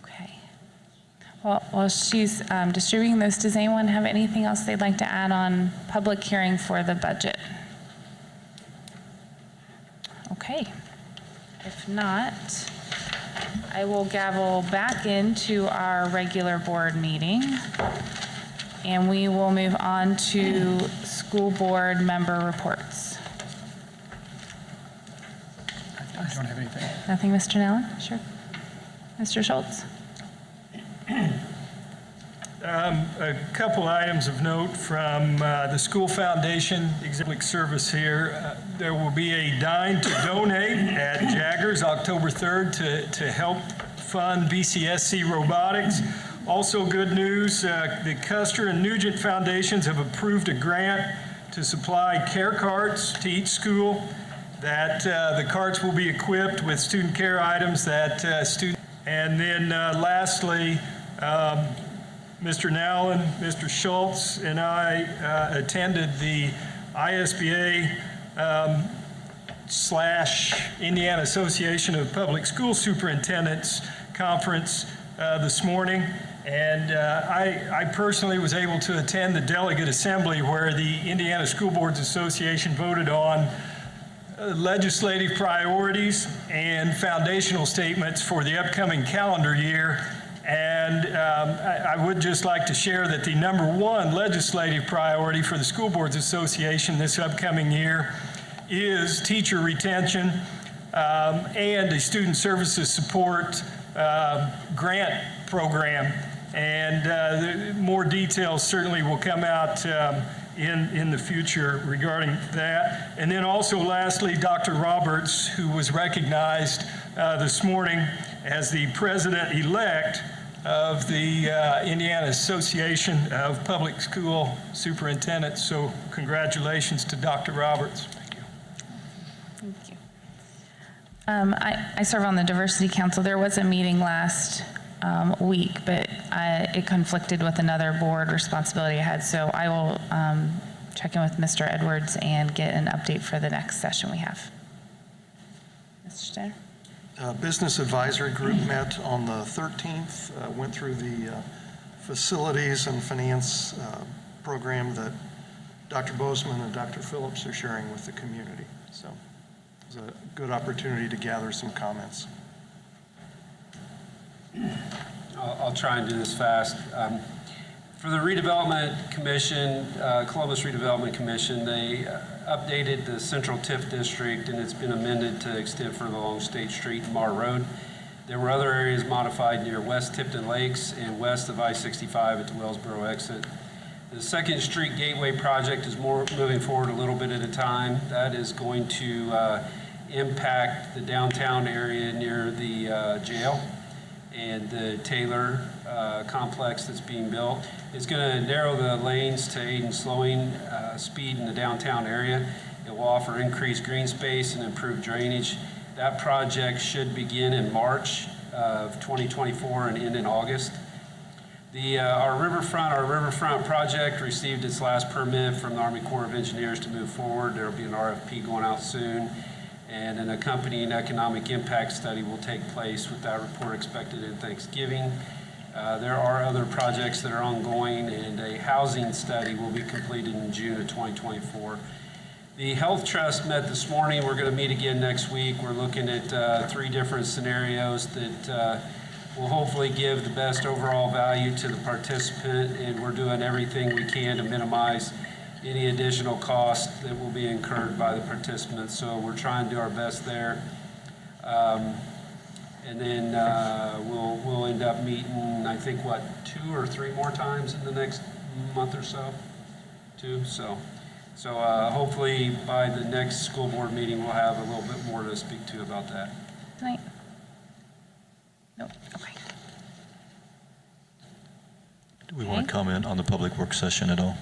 Okay. Well, while she's distributing those, does anyone have anything else they'd like to add on public hearing for the budget? Okay. If not, I will gavel back into our regular board meeting, and we will move on to school board member reports. I don't have anything. Nothing, Mr. Nellen? Sure. Mr. Schultz? A couple items of note from the School Foundation Executive Service here. There will be a dine to donate at Jaggers October 3rd to help fund BCSC robotics. Also good news, the Custer and Nugent Foundations have approved a grant to supply care carts to each school. That the carts will be equipped with student care items that students. And then lastly, Mr. Nowlin, Mr. Schultz, and I attended the ISBA / Indiana Association of Public School Superintendents Conference this morning. And I personally was able to attend the delegate assembly where the Indiana School Boards Association voted on legislative priorities and foundational statements for the upcoming calendar year. And I would just like to share that the #1 legislative priority for the School Boards Association this upcoming year is teacher retention and a student services support grant program. And more details certainly will come out in the future regarding that. And then also lastly, Dr. Roberts, who was recognized this morning as the president-elect of the Indiana Association of Public School Superintendents. So congratulations to Dr. Roberts. Thank you. Thank you. I serve on the Diversity Council. There was a meeting last week, but it conflicted with another board responsibility I had. So I will check in with Mr. Edwards and get an update for the next session we have. Mr. Steiner? Business Advisory Group met on the 13th, went through the facilities and finance program that Dr. Bozeman and Dr. Phillips are sharing with the community. So it was a good opportunity to gather some comments. I'll try and do this fast. For the Redevelopment Commission, Columbus Redevelopment Commission, they updated the Central TIF District, and it's been amended to extend further along State Street and Marr Road. There were other areas modified near West Tipton Lakes and west of I-65 at the Wellsboro exit. The Second Street Gateway project is moving forward a little bit at a time. That is going to impact the downtown area near the jail and the Taylor complex that's being built. It's going to narrow the lanes to aid in slowing speed in the downtown area. It will offer increased green space and improved drainage. That project should begin in March of 2024 and end in August. Our riverfront project received its last permit from the Army Corps of Engineers to move forward. There will be an RFP going out soon, and an accompanying economic impact study will take place with that report expected in Thanksgiving. There are other projects that are ongoing, and a housing study will be completed in June of 2024. The Health Trust met this morning. We're going to meet again next week. We're looking at 3 different scenarios that will hopefully give the best overall value to the participant, and we're doing everything we can to minimize any additional cost that will be incurred by the participants. So we're trying to do our best there. And then we'll end up meeting, I think, 2 or 3 more times in the next month or so? 2, so hopefully by the next school board meeting, we'll have a little bit more to speak to about that. Tonight? Nope, okay. Do we want to comment on the public work session at all?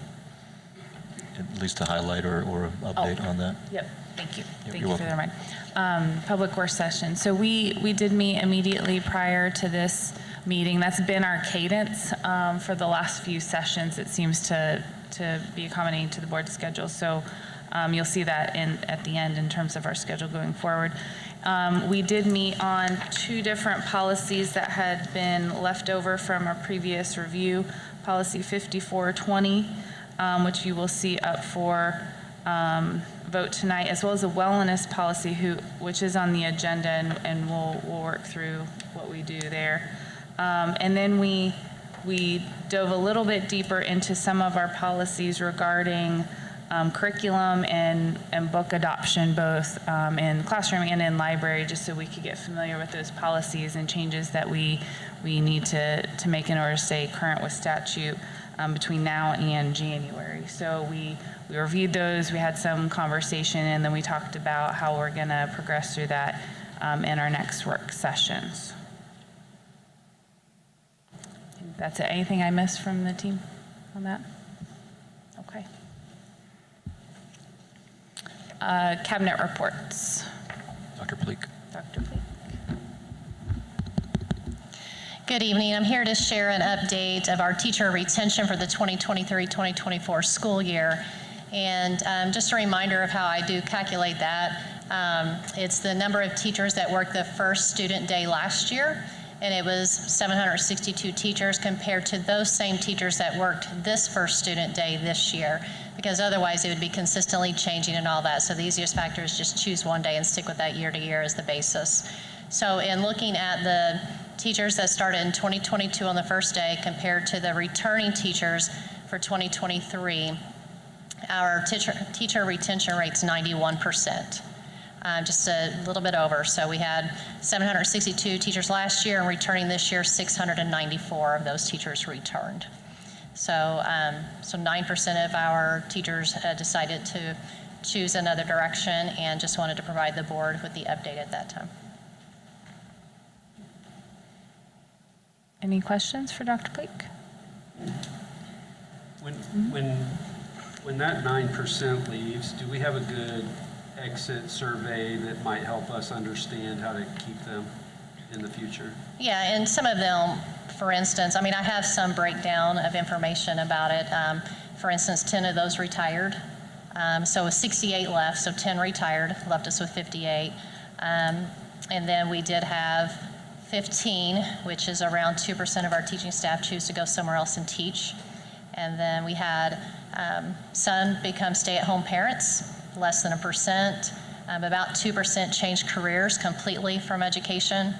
At least a highlight or an update on that? Yep, thank you. Yep, Thank you're you for the reminder. Public work session. So we did meet immediately prior to this meeting. That's been our cadence for the last few sessions. It seems to be accommodating to the board's schedule. So you'll see that at the end in terms of our schedule going forward. We did meet on 2 different policies that had been left over from a previous review. Policy 5420, which you will see up for vote tonight, as well as a wellness policy, which is on the agenda, and we'll work through what we do there. And then we dove a little bit deeper into some of our policies regarding curriculum and book adoption, both in classroom and in library, just so we could get familiar with those policies and changes that we need to make in order to stay current with statute between now and January. So we reviewed those, we had some conversation, and then we talked about how we're going to progress through that in our next work sessions. I think that's it. Anything I missed from the team on that? Okay. Cabinet reports. Dr. Pleak. Dr. Pleak. Good evening. I'm here to share an update of our teacher retention for the 2023-2024 school year. And just a reminder of how I do calculate that. It's the number of teachers that worked the first student day last year, and it was 762 teachers compared to those same teachers that worked this first student day this year, because otherwise it would be consistently changing and all that. So the easiest factor is just choose one day and stick with that year to year as the basis. So in looking at the teachers that started in 2022 on the first day compared to the returning teachers for 2023, our teacher retention rate's 91%, just a little bit over. So we had 762 teachers last year, and returning this year, 694 of those teachers returned. So 9% of our teachers decided to choose another direction, and just wanted to provide the board with the update at that time. Any questions for Dr. Pleak? When that 9% leaves, do we have a good exit survey that might help us understand how to keep them in the future? Yeah, and some of them, for instance, I mean, I have some breakdown of information about it. For instance, 10 of those retired. So 68 left, so 10 retired, left us with 58. And then we did have 15, which is around 2% of our teaching staff choose to go somewhere else and teach. And then we had some become stay-at-home parents, less than 1%. About 2% changed careers completely from education.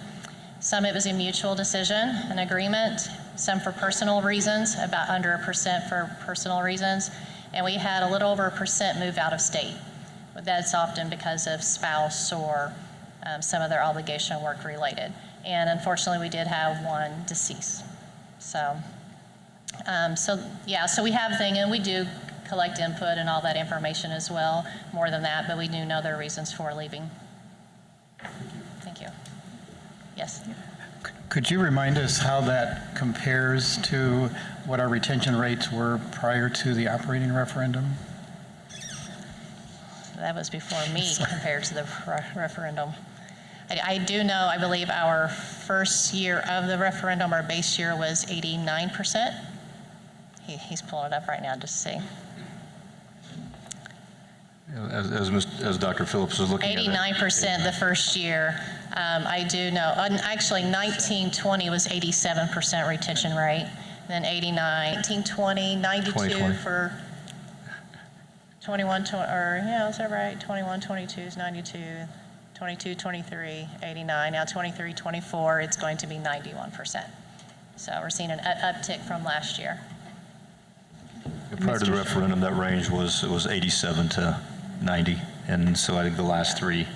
Some it was a mutual decision, an agreement. Some for personal reasons, about under 1% for personal reasons. And we had a little over 1% move out of state. But that's often because of spouse or some of their obligation work related. And unfortunately, we did have one deceased. So we have things, and we do collect input and all that information as well, more than that, but we do know their reasons for leaving. Thank you. Yes? Could you remind us how that compares to what our retention rates were prior to the operating referendum? That was before me compared to the referendum. I do know, I believe our first year of the referendum, our base year was 89%. He's pulling it up right now just to see. As Dr. Phillips is looking at it. 89% the first year. I do know, actually 1920 was 87% retention rate, then 89, 1920, 92 2020. for 21, or yeah, is that right? 21, 22 is 92, 22, 23, 89, now 23, 24, it's going to be 91%. So we're seeing an uptick from last year. Prior to the referendum, that range was 87 to 90, and so I think the last 3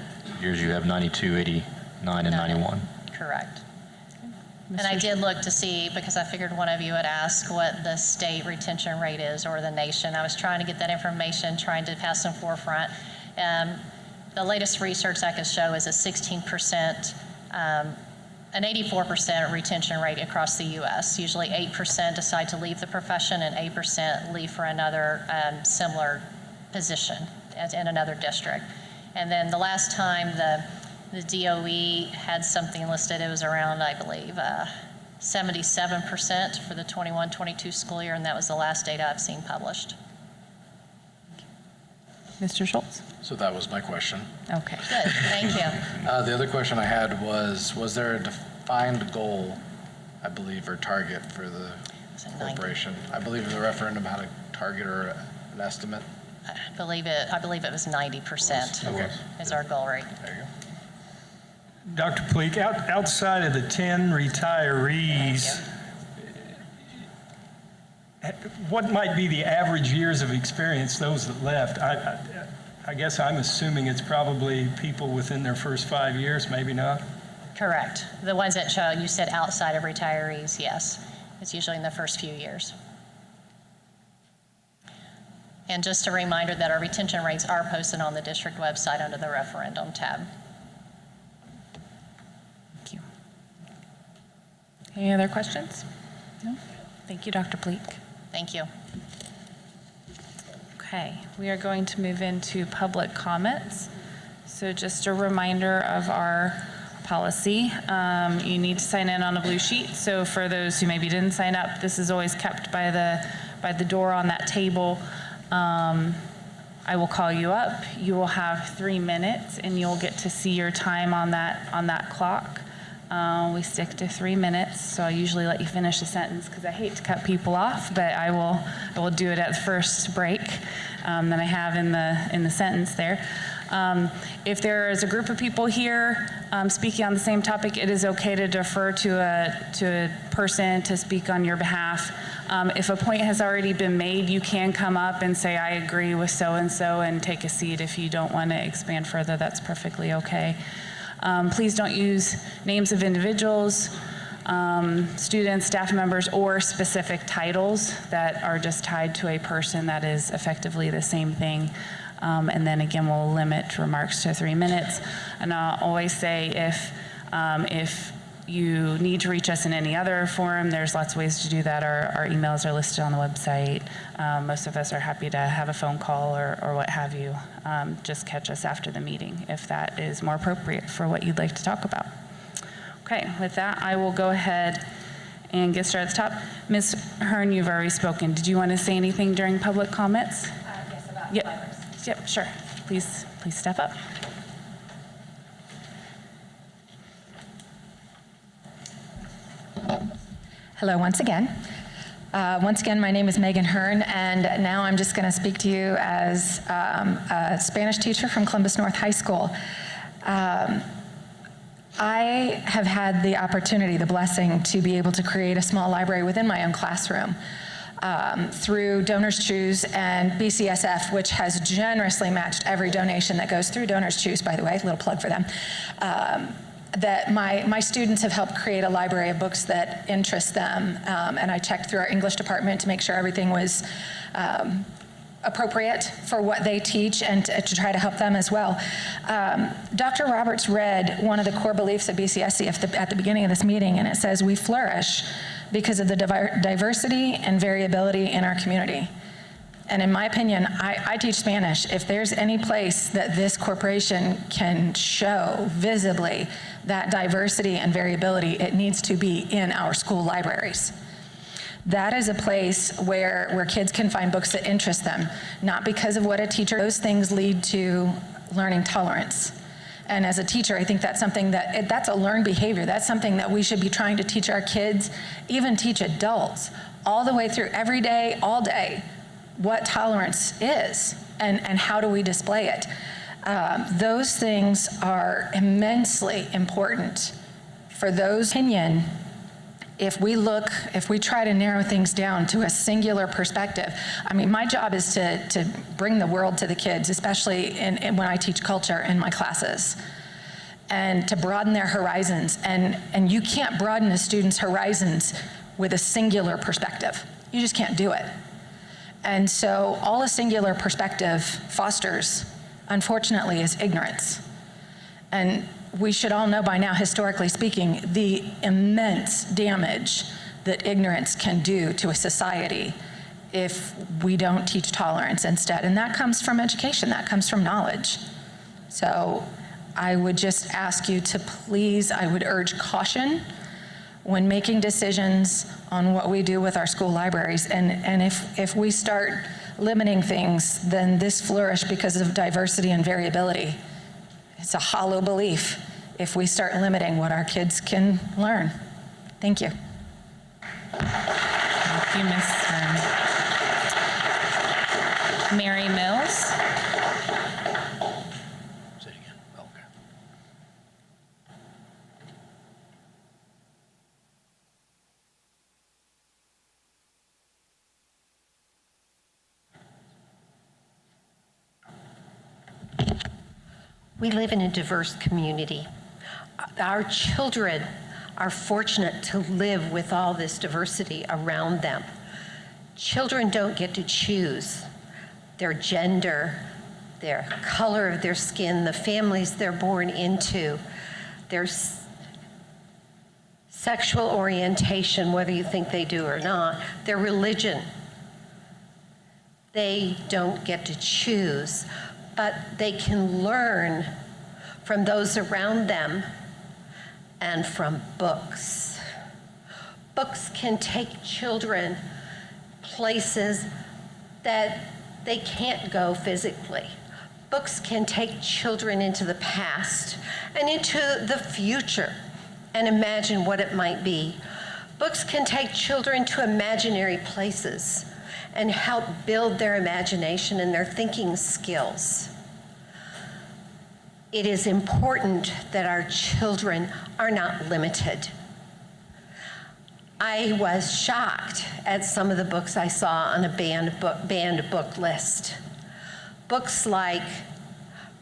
years you have 92, 89, and 91. Correct. And I did look to see, because I figured one of you would ask what the state retention rate is, or the nation. I was trying to get that information, trying to pass some forefront. The latest research I could show is a 16%, an 84% retention rate across the U.S. Usually 8% decide to leave the profession and 8% leave for another similar position as in another district. And then the last time the DOE had something listed, it was around, I believe, 77% for the 21-22 school year, and that was the last data I've seen published. Mr. Schultz? So that was my question. Okay. Good, thank you. The other question I had was there a defined goal, I believe, or target for the corporation? I believe the referendum had a target or an estimate. I believe it was 90% Okay. is our goal rate. There you go. Dr. Pleak, outside of the 10 retirees, what might be the average years of experience, those that left? I guess I'm assuming it's probably people within their first 5 years, maybe not? Correct. The ones that show, you said outside of retirees, yes. It's usually in the first few years. And just a reminder that our retention rates are posted on the district website under the referendum tab. Thank you. Any other questions? No? Thank you, Dr. Pleak. Thank you. Okay, we are going to move into public comments. So just a reminder of our policy. You need to sign in on a blue sheet. So for those who maybe didn't sign up, this is always kept by the door on that table. I will call you up. You will have 3 minutes, and you'll get to see your time on that clock. We stick to 3 minutes, so I usually let you finish the sentence because I hate to cut people off, but I will do it at the first break that I have in the sentence there. If there is a group of people here speaking on the same topic, it is okay to defer to a person to speak on your behalf. If a point has already been made, you can come up and say, I agree with so-and-so, and take a seat. If you don't want to expand further, that's perfectly okay. Please don't use names of individuals, students, staff members, or specific titles that are just tied to a person that is effectively the same thing. And then again, we'll limit remarks to 3 minutes. And I'll always say if you need to reach us in any other forum, there's lots of ways to do that. Our emails are listed on the website. Most of us are happy to have a phone call or what have you. Just catch us after the meeting if that is more appropriate for what you'd like to talk about. Okay, with that, I will go ahead and get started at the top. Ms. Hearn, you've already spoken. Did you want to say anything during public comments? Yes, about Yep, sure. Please step up. Hello once again. My name is Megan Hearn, and now I'm just going to speak to you as a Spanish teacher from Columbus North High School. I have had the opportunity, the blessing, to be able to create a small library within my own classroom through Donors Choose and BCSF, which has generously matched every donation that goes through Donors Choose, by the way, a little plug for them. That my students have helped create a library of books that interest them, and I checked through our English department to make sure everything was appropriate for what they teach and to try to help them as well. Dr. Roberts read one of the core beliefs of BCSC at the beginning of this meeting, and it says, we flourish because of the diversity and variability in our community. And in my opinion, I teach Spanish. If there's any place that this corporation can show visibly that diversity and variability, it needs to be in our school libraries. That is a place where kids can find books that interest them, not because of what a teacher, those things lead to learning tolerance. And as a teacher, I think that's something that's a learned behavior. That's something that we should be trying to teach our kids, even teach adults, all the way through every day, all day, what tolerance is and how do we display it. Those things are immensely important for those opinion. If we try to narrow things down to a singular perspective, I mean, my job is to bring the world to the kids, especially when I teach culture in my classes, and to broaden their horizons. And you can't broaden a student's horizons with a singular perspective. You just can't do it. And so all a singular perspective fosters, unfortunately, is ignorance. And we should all know by now, historically speaking, the immense damage that ignorance can do to a society if we don't teach tolerance instead. And that comes from education, that comes from knowledge. So I would just ask you to please, I would urge caution when making decisions on what we do with our school libraries. And if we start limiting things, then this flourished because of diversity and variability. It's a hollow belief if we start limiting what our kids can learn. Thank you. Thank you, Ms. Hearn. Mary Mills. Say it again. Okay. We live in a diverse community. Our children are fortunate to live with all this diversity around them. Children don't get to choose their gender, their color of their skin, the families they're born into, their sexual orientation, whether you think they do or not, their religion. They don't get to choose, but they can learn from those around them and from books. Books can take children places that they can't go physically. Books can take children into the past and into the future and imagine what it might be. Books can take children to imaginary places and help build their imagination and their thinking skills. It is important that our children are not limited. I was shocked at some of the books I saw on a banned book list. Books like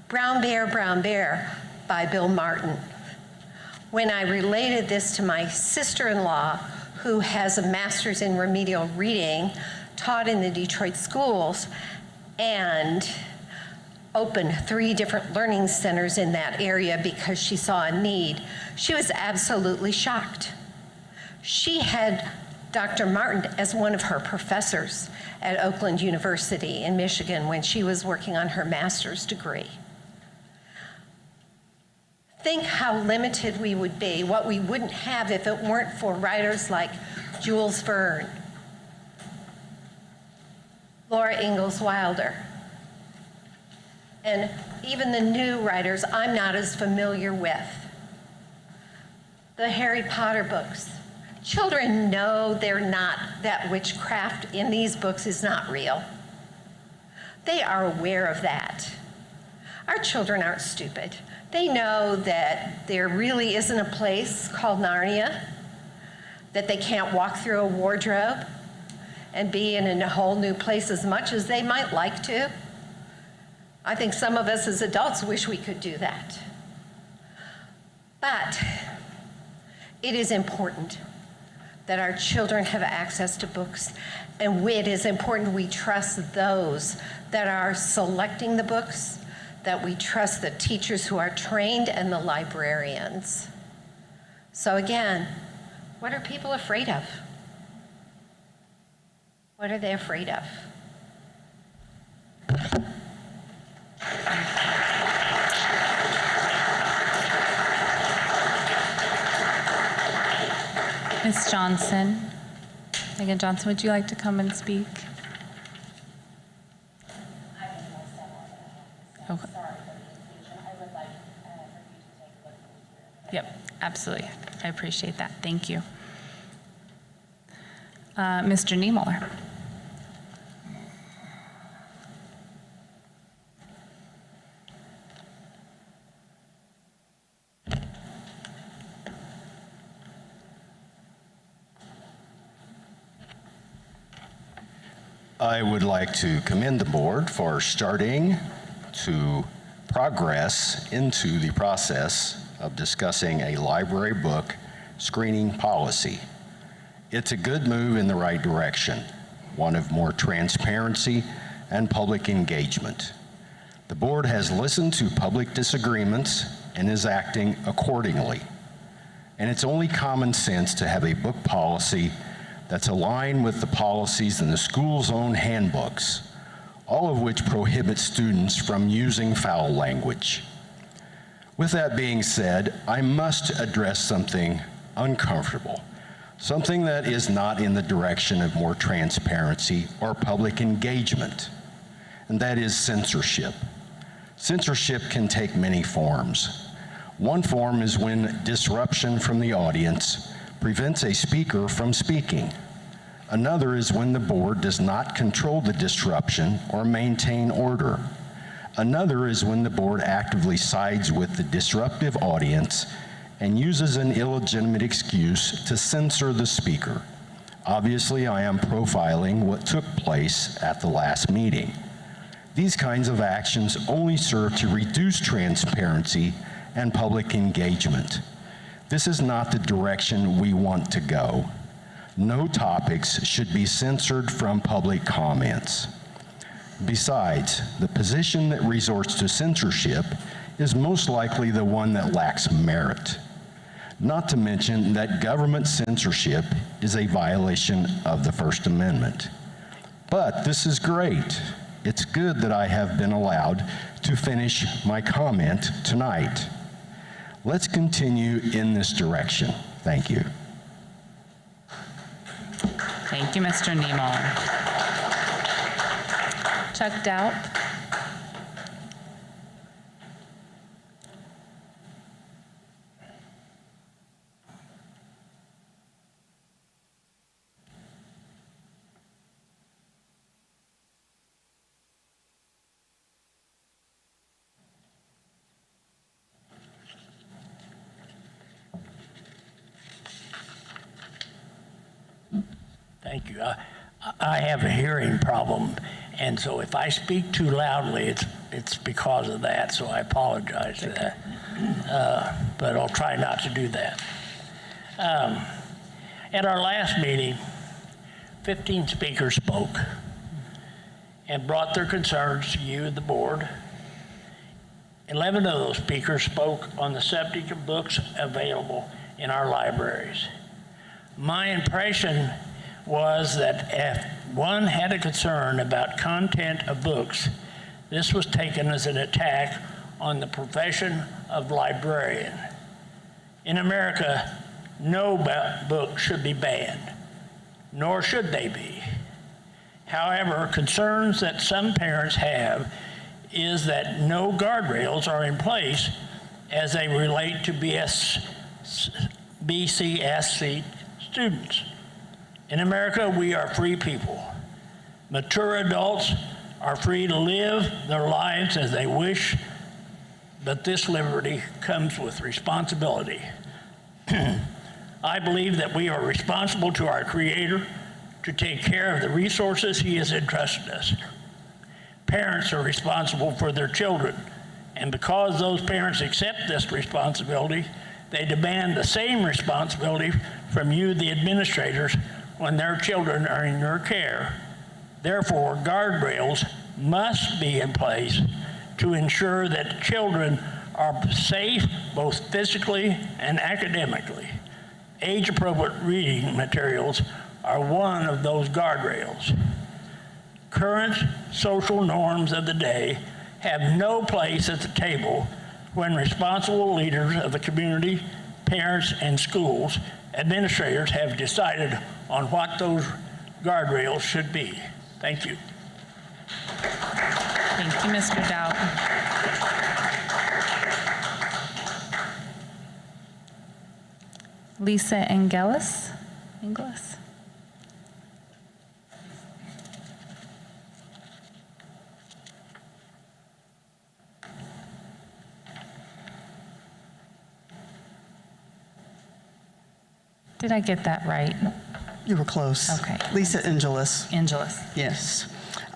Brown Bear by Bill Martin. When I related this to my sister-in-law, who has a master's in remedial reading, taught in the Detroit schools, and opened 3 different learning centers in that area because she saw a need, she was absolutely shocked. She had Dr. Martin as one of her professors at Oakland University in Michigan when she was working on her master's degree. Think how limited we would be, what we wouldn't have if it weren't for writers like Jules Verne, Laura Ingalls Wilder, and even the new writers I'm not as familiar with. The Harry Potter books. Children know that witchcraft in these books is not real. They are aware of that. Our children aren't stupid. They know that there really isn't a place called Narnia, that they can't walk through a wardrobe and be in a whole new place as much as they might like to. I think some of us as adults wish we could do that. But it is important that our children have access to books, and it is important we trust those that are selecting the books, that we trust the teachers who are trained and the librarians. So again, what are people afraid of? What are they afraid of? Ms. Johnson, Megan Johnson, would you like to come and speak? Okay. Yep, absolutely. I appreciate that. Thank you. Mr. Niemöller. I would like to commend the board for starting to progress into the process of discussing a library book screening policy. It's a good move in the right direction, one of more transparency and public engagement. The board has listened to public disagreements and is acting accordingly. And it's only common sense to have a book policy that's aligned with the policies in the school's own handbooks, all of which prohibit students from using foul language. With that being said, I must address something uncomfortable, something that is not in the direction of more transparency or public engagement, and that is censorship. Censorship can take many forms. One form is when disruption from the audience prevents a speaker from speaking. Another is when the board does not control the disruption or maintain order. Another is when the board actively sides with the disruptive audience and uses an illegitimate excuse to censor the speaker. Obviously, I am profiling what took place at the last meeting. These kinds of actions only serve to reduce transparency and public engagement. This is not the direction we want to go. No topics should be censored from public comments. Besides, the position that resorts to censorship is most likely the one that lacks merit. Not to mention that government censorship is a violation of the First Amendment. But this is great. It's good that I have been allowed to finish my comment tonight. Let's continue in this direction. Thank you. Thank you, Mr. Niemöller. Chuck Daup. Thank you. I have a hearing problem, and so if I speak too loudly, it's because of that, so I apologize for that. But I'll try not to do that. At our last meeting, 15 speakers spoke and brought their concerns to you, the board. 11 of those speakers spoke on the subject of books available in our libraries. My impression was that if one had a concern about content of books, this was taken as an attack on the profession of librarian. In America, no book should be banned, nor should they be. However, concerns that some parents have is that no guardrails are in place as they relate to BCSC students. In America, we are free people. Mature adults are free to live their lives as they wish, but this liberty comes with responsibility. I believe that we are responsible to our Creator to take care of the resources He has entrusted us. Parents are responsible for their children, and because those parents accept this responsibility, they demand the same responsibility from you, the administrators, when their children are in your care. Therefore, guardrails must be in place to ensure that children are safe both physically and academically. Age-appropriate reading materials are one of those guardrails. current social norms of the day have no place at the table when responsible leaders of the community, parents, and schools administrators have decided on what those guardrails should be. Thank you. Thank you, Mr. Doubt. Lisa Angelis. Did I get that right? You were close. Okay. Lisa Angelis. Yes.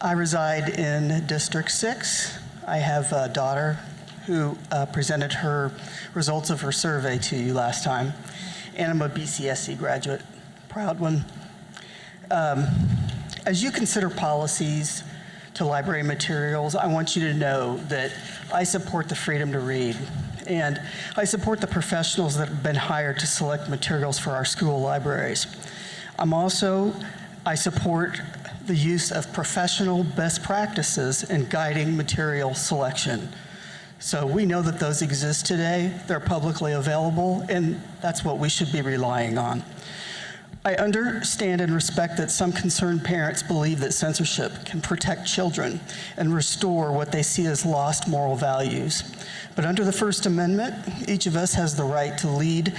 I reside in District 6. I have a daughter who presented her results of her survey to you last time, and I'm a BCSC graduate, proud one. As you consider policies to library materials, I want you to know that I support the freedom to read, and I support the professionals that have been hired to select materials for our school libraries. I support the use of professional best practices in guiding material selection. So we know that those exist today, they're publicly available, and that's what we should be relying on. I understand and respect that some concerned parents believe that censorship can protect children and restore what they see as lost moral values. But under the First Amendment, each of us has the right to lead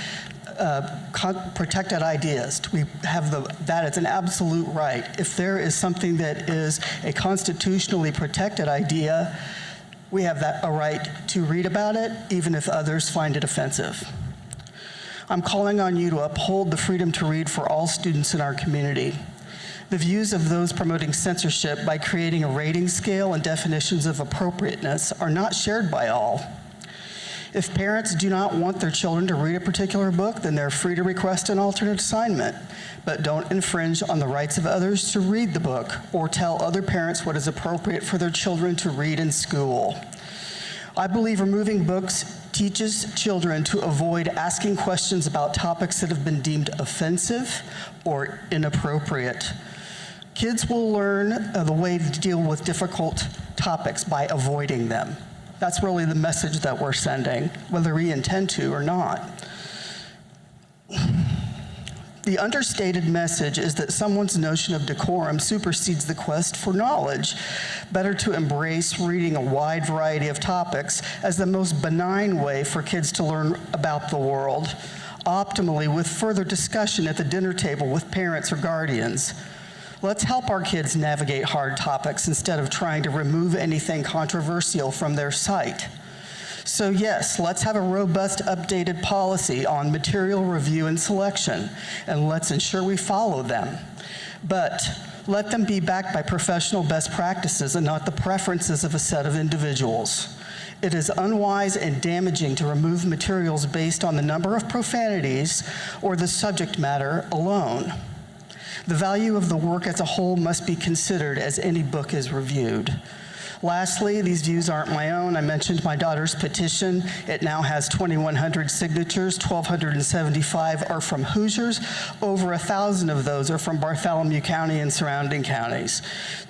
protected ideas. We have that as an absolute right. If there is something that is a constitutionally protected idea, we have a right to read about it, even if others find it offensive. I'm calling on you to uphold the freedom to read for all students in our community. The views of those promoting censorship by creating a rating scale and definitions of appropriateness are not shared by all. If parents do not want their children to read a particular book, then they're free to request an alternate assignment, but don't infringe on the rights of others to read the book or tell other parents what is appropriate for their children to read in school. I believe removing books teaches children to avoid asking questions about topics that have been deemed offensive or inappropriate. Kids will learn the way to deal with difficult topics by avoiding them. That's really the message that we're sending, whether we intend to or not. The understated message is that someone's notion of decorum supersedes the quest for knowledge. Better to embrace reading a wide variety of topics as the most benign way for kids to learn about the world, optimally with further discussion at the dinner table with parents or guardians. Let's help our kids navigate hard topics instead of trying to remove anything controversial from their sight. So yes, let's have a robust, updated policy on material review and selection, and let's ensure we follow them. But let them be backed by professional best practices and not the preferences of a set of individuals. It is unwise and damaging to remove materials based on the number of profanities or the subject matter alone. The value of the work as a whole must be considered as any book is reviewed. Lastly, these views aren't my own. I mentioned my daughter's petition. It now has 2,100 signatures. 1,275 are from Hoosiers. Over 1,000 of those are from Bartholomew County and surrounding counties.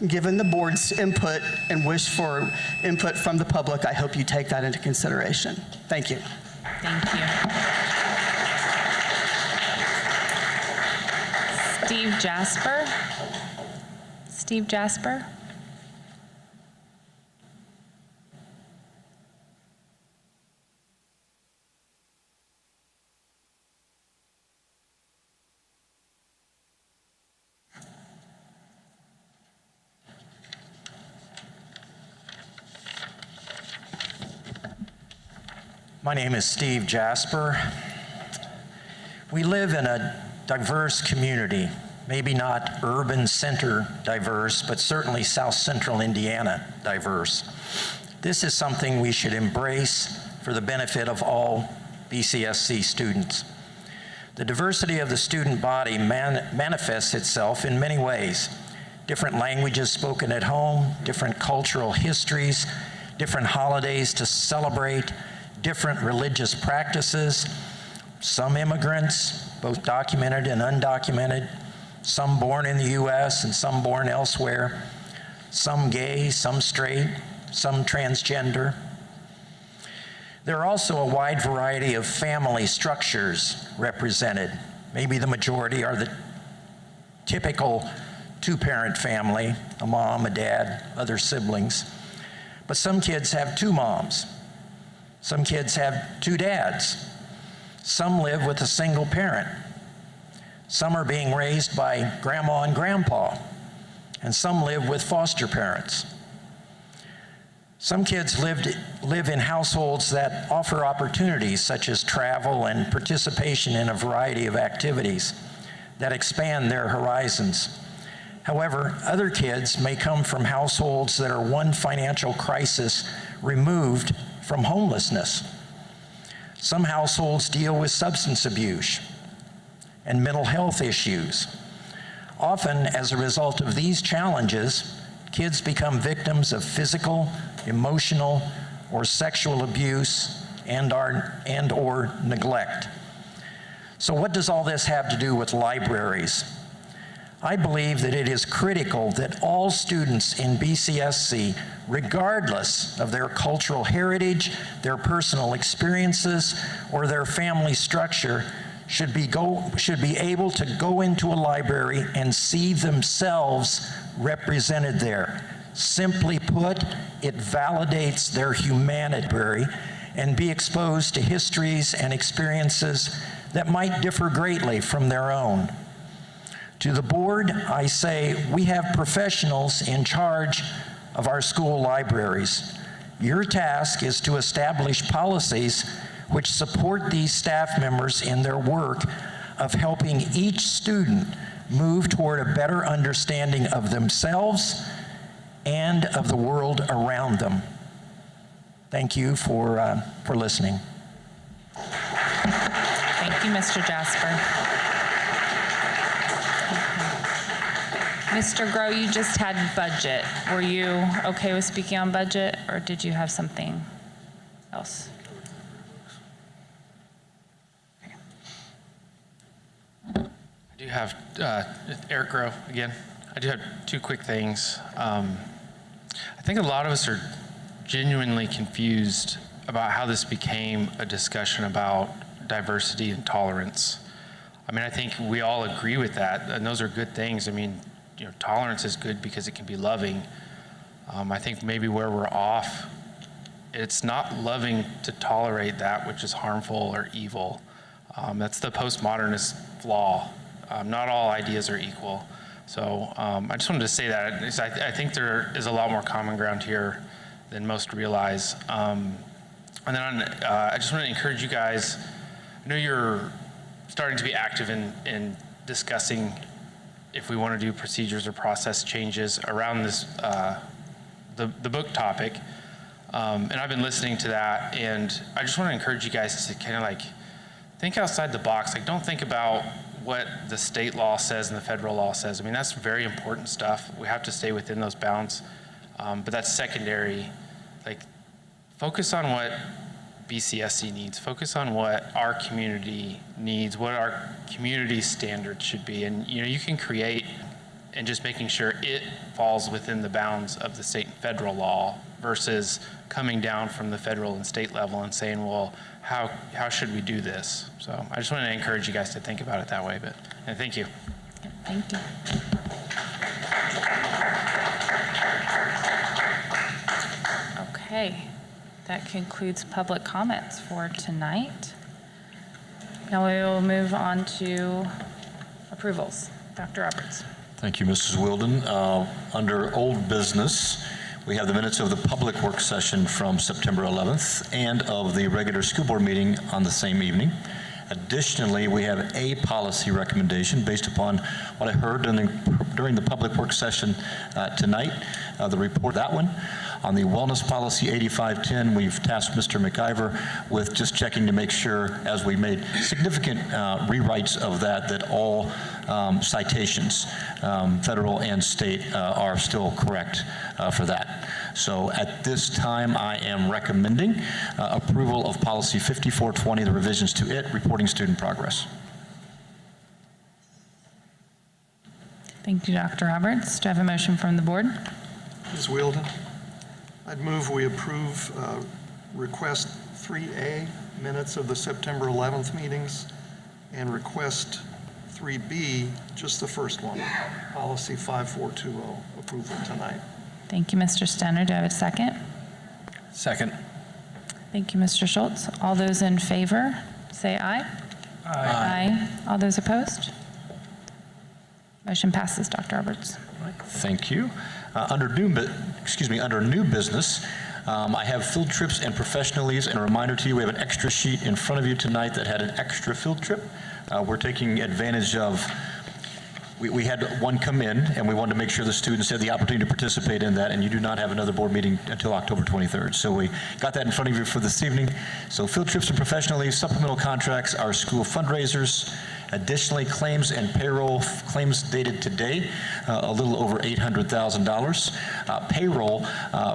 Given the board's input and wish for input from the public, I hope you take that into consideration. Thank you. Thank you. Steve Jasper. Steve Jasper. My name is Steve Jasper. We live in a diverse community, maybe not urban center diverse, but certainly South Central Indiana diverse. This is something we should embrace for the benefit of all BCSC students. The diversity of the student body manifests itself in many ways. Different languages spoken at home, different cultural histories, different holidays to celebrate, different religious practices, some immigrants, both documented and undocumented, some born in the US and some born elsewhere, some gay, some straight, some transgender. There are also a wide variety of family structures represented. Maybe the majority are the typical two-parent family, a mom, a dad, other siblings. But some kids have two moms. Some kids have two dads. Some live with a single parent. Some are being raised by grandma and grandpa, and some live with foster parents. Some kids live in households that offer opportunities such as travel and participation in a variety of activities that expand their horizons. However, other kids may come from households that are one financial crisis removed from homelessness. Some households deal with substance abuse and mental health issues. Often, as a result of these challenges, kids become victims of physical, emotional, or sexual abuse and/or neglect. So what does all this have to do with libraries? I believe that it is critical that all students in BCSC, regardless of their cultural heritage, their personal experiences, or their family structure, should be able to go into a library and see themselves represented there. Simply put, it validates their humanity and be exposed to histories and experiences that might differ greatly from their own. To the board, I say we have professionals in charge of our school libraries. Your task is to establish policies which support these staff members in their work of helping each student move toward a better understanding of themselves and of the world around them. Thank you for listening. Thank you, Mr. Jasper. Mr. Grow, you just had budget. Were you okay with speaking on budget, or did you have something else? I do have, Eric Grow again. I do have two quick things. I think a lot of us are genuinely confused about how this became a discussion about diversity and tolerance. I mean, I think we all agree with that, and those are good things. I mean, you know, tolerance is good because it can be loving. I think maybe where we're off, it's not loving to tolerate that which is harmful or evil. That's the postmodernist flaw. Not all ideas are equal. So I just wanted to say that. I think there is a lot more common ground here than most realize. And then I just want to encourage you guys, I know you're starting to be active in discussing if we want to do procedures or process changes around this, the book topic. And I've been listening to that, and I just want to encourage you guys to kind of like think outside the box. Like, don't think about what the state law says and the federal law says. I mean, that's very important stuff. We have to stay within those bounds, but that's secondary. Like, focus on what BCSC needs. Focus on what our community needs, what our community standards should be. And you know, you can create and just making sure it falls within the bounds of the state and federal law versus coming down from the federal and state level and saying, well, how should we do this? So I just want to encourage you guys to think about it that way. And thank you. Thank you. Okay. That concludes public comments for tonight. Now we will move on to approvals. Dr. Roberts. Thank you, Mrs. Wilden. Under old business, we have the minutes of the public work session from September 11th and of the regular school board meeting on the same evening. Additionally, we have a policy recommendation based upon what I heard during the public work session tonight, the report, that one. On the wellness policy 8510, we've tasked Mr. McIver with just checking to make sure, as we made significant rewrites of that all citations, federal and state, are still correct for that. So at this time, I am recommending approval of policy 5420, the revisions to it, reporting student progress. Thank you, Dr. Roberts. Do I have a motion from the board? Ms. Wielden, I'd move we approve request 3A, minutes of the September 11th meetings, and request 3B, just the first one, policy 5420, approval tonight. Thank you, Mr. Stenner. Do I have a second? Second. Thank you, Mr. Schultz. All those in favor, say aye. Aye. All those opposed? Motion passes, Dr. Roberts. Thank you. Under new business, I have field trips and professional leaves, and a reminder to you, we have an extra sheet in front of you tonight that had an extra field trip. We're taking advantage of, we had one come in, and we wanted to make sure the students had the opportunity to participate in that, and you do not have another board meeting until October 23rd. So we got that in front of you for this evening. So field trips and professional leave, supplemental contracts, our school fundraisers. Additionally, claims and payroll, claims dated today, a little over $800,000. Payroll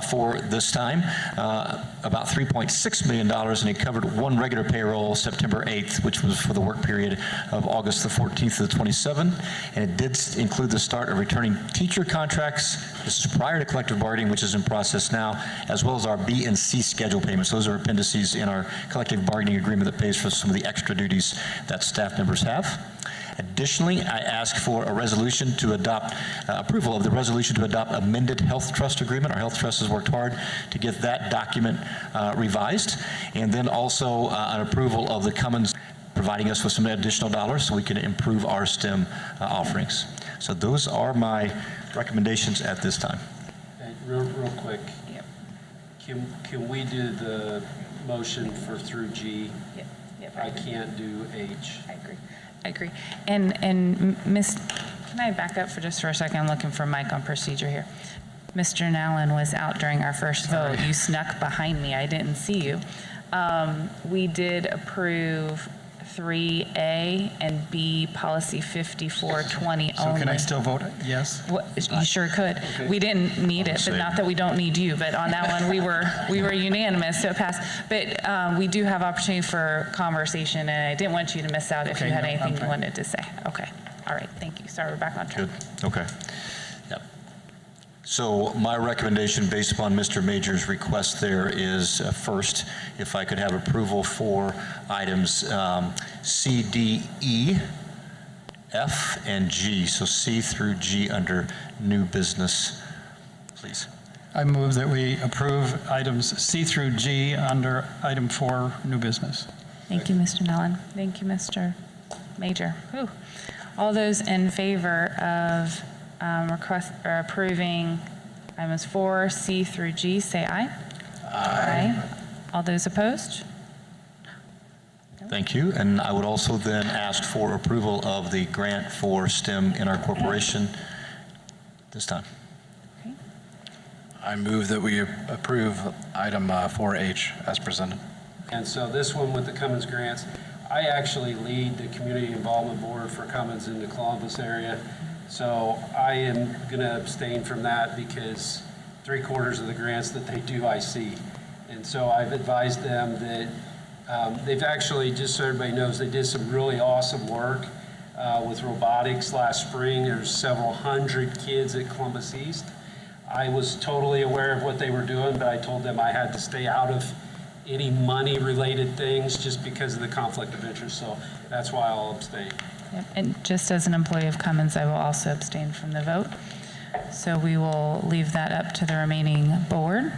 for this time, about $3.6 million, and it covered one regular payroll, September 8th, which was for the work period of August the 14th to the 27th, and it did include the start of returning teacher contracts. This is prior to collective bargaining, which is in process now, as well as our B and C schedule payments. Those are appendices in our collective bargaining agreement that pays for some of the extra duties that staff members have. Additionally, I ask for a resolution to adopt, approval of the resolution to adopt amended health trust agreement. Our health trust has worked hard to get that document revised. And then also an approval of the Cummins providing us with some additional dollars so we can improve our STEM offerings. So those are my recommendations at this time. Hey, real quick. Yep. Can we do the motion for through G? Yep. I can't do H. I agree. And Miss, can I back up for a second? I'm looking for Mike on procedure here. Mr. Nallen was out during our first vote. You snuck behind me. I didn't see you. We did approve 3A and B policy 5420 So only. can I still vote yes? You sure could. Okay. We didn't need it, but not that we don't need you, but on that one, we were unanimous, so it passed. But we do have opportunity for conversation, and I didn't want you to miss out if you had anything you wanted to say. Okay. All right. Thank you. Sorry, we're back on track. Good. Okay. Yep. So my recommendation based upon Mr. Major's request there is first, if I could have approval for items C, D, E, F, and G. So C through G under new business, please. I move that we approve items C through G under item 4, new business. Thank you, Mr. Nallen. Thank you, Mr. Major. Whew. All those in favor of approving items 4, C through G, say aye. Aye. All those opposed? Thank you. And I would also then ask for approval of the grant for STEM in our corporation this time. Okay. I move that we approve item 4H as presented. And so this one with the Cummins grants, I actually lead the Community Involvement Board for Cummins in the Columbus area. So I am going to abstain from that because 3/4 of the grants that they do, I see. And so I've advised them that they've actually, just so everybody knows, they did some really awesome work with robotics last spring. There's several hundred kids at Columbus East. I was totally aware of what they were doing, but I told them I had to stay out of any money-related things just because of the conflict of interest. So that's why I'll abstain. Yep. And just as an employee of Cummins, I will also abstain from the vote. So we will leave that up to the remaining board.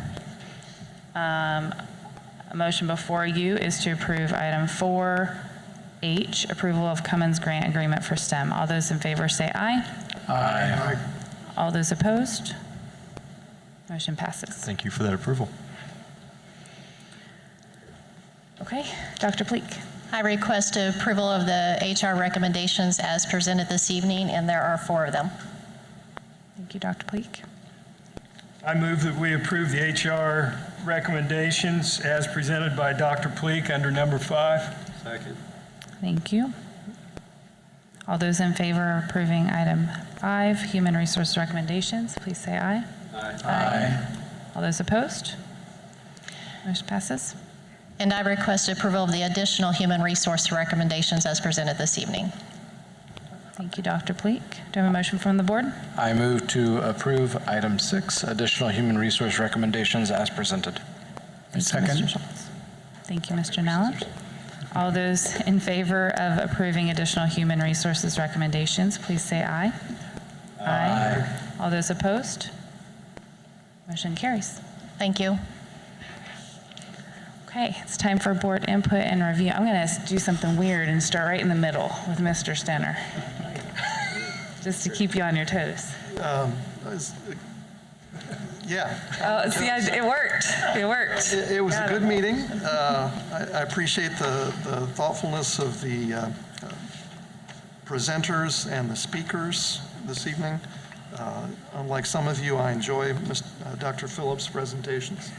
A motion before you is to approve item 4H, approval of Cummins grant agreement for STEM. All those in favor say aye. Aye. All those opposed? Motion passes. Thank you for that approval. Okay, Dr. Pleak. I request approval of the HR recommendations as presented this evening, and there are 4 of them. Thank you, Dr. Pleak. I move that we approve the HR recommendations as presented by Dr. Pleak under number 5. Second. Thank you. All those in favor of approving item 5, human resource recommendations, please say aye. Aye. Aye. All those opposed? Motion passes. And I request approval of the additional human resource recommendations as presented this evening. Thank you, Dr. Pleak. Do I have a motion from the board? I move to approve item 6, additional human resource recommendations as presented. Thank you, Mr. Schultz. Thank you, Mr. Nallen. All those in favor of approving additional human resources recommendations, please say aye. Aye. All those opposed? Motion carries. Thank you. Okay, it's time for board input and review. I'm going to do something weird and start right in the middle with Mr. Stenner, just to keep you on your toes. Yeah. Oh, see, it worked. It worked. It was a good meeting. I appreciate the thoughtfulness of the presenters and the speakers this evening. Unlike some of you, I enjoy Dr. Phillips' presentations.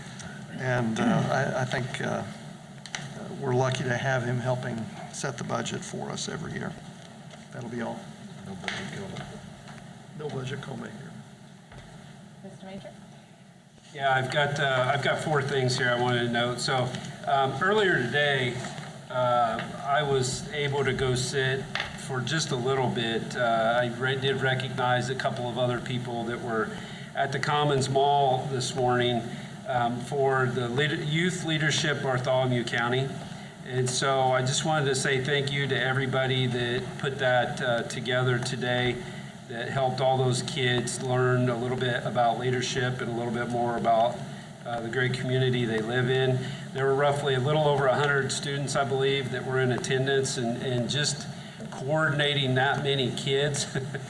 And I think we're lucky to have him helping set the budget for us every year. That'll be all. No budget coma. No budget coma here. Mr. Major? Yeah, I've got 4 things here I wanted to note. So earlier today, I was able to go sit for just a little bit. I did recognize a couple of other people that were at the Commons Mall this morning for the Youth Leadership Bartholomew County. And so I just wanted to say thank you to everybody that put that together today, that helped all those kids learn a little bit about leadership and a little bit more about the great community they live in. There were roughly a little over 100 students, I believe, that were in attendance, and just coordinating that many kids,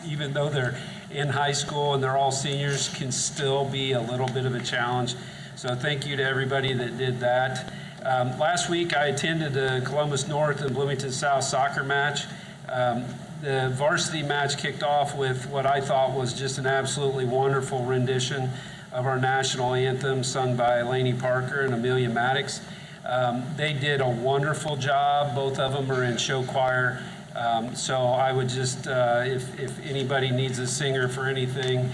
even though they're in high school and they're all seniors, can still be a little bit of a challenge. So thank you to everybody that did that. Last week I attended the Columbus North and Bloomington South soccer match. The varsity match kicked off with what I thought was just an absolutely wonderful rendition of our national anthem sung by Lainey Parker and Amelia Maddox. They did a wonderful job. Both of them are in show choir. So I would just, if anybody needs a singer for anything,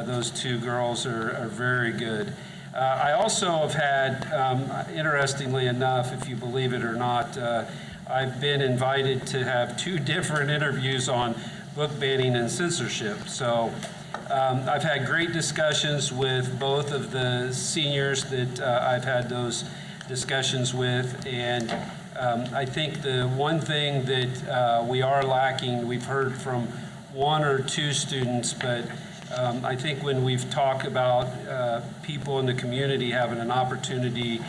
those 2 girls are very good. I also have had, interestingly enough, if you believe it or not, I've been invited to have 2 different interviews on book banning and censorship. So I've had great discussions with both of the seniors that I've had those discussions with, and I think the one thing that we are lacking, we've heard from 1 or 2 students, but I think when we've talked about people in the community having an opportunity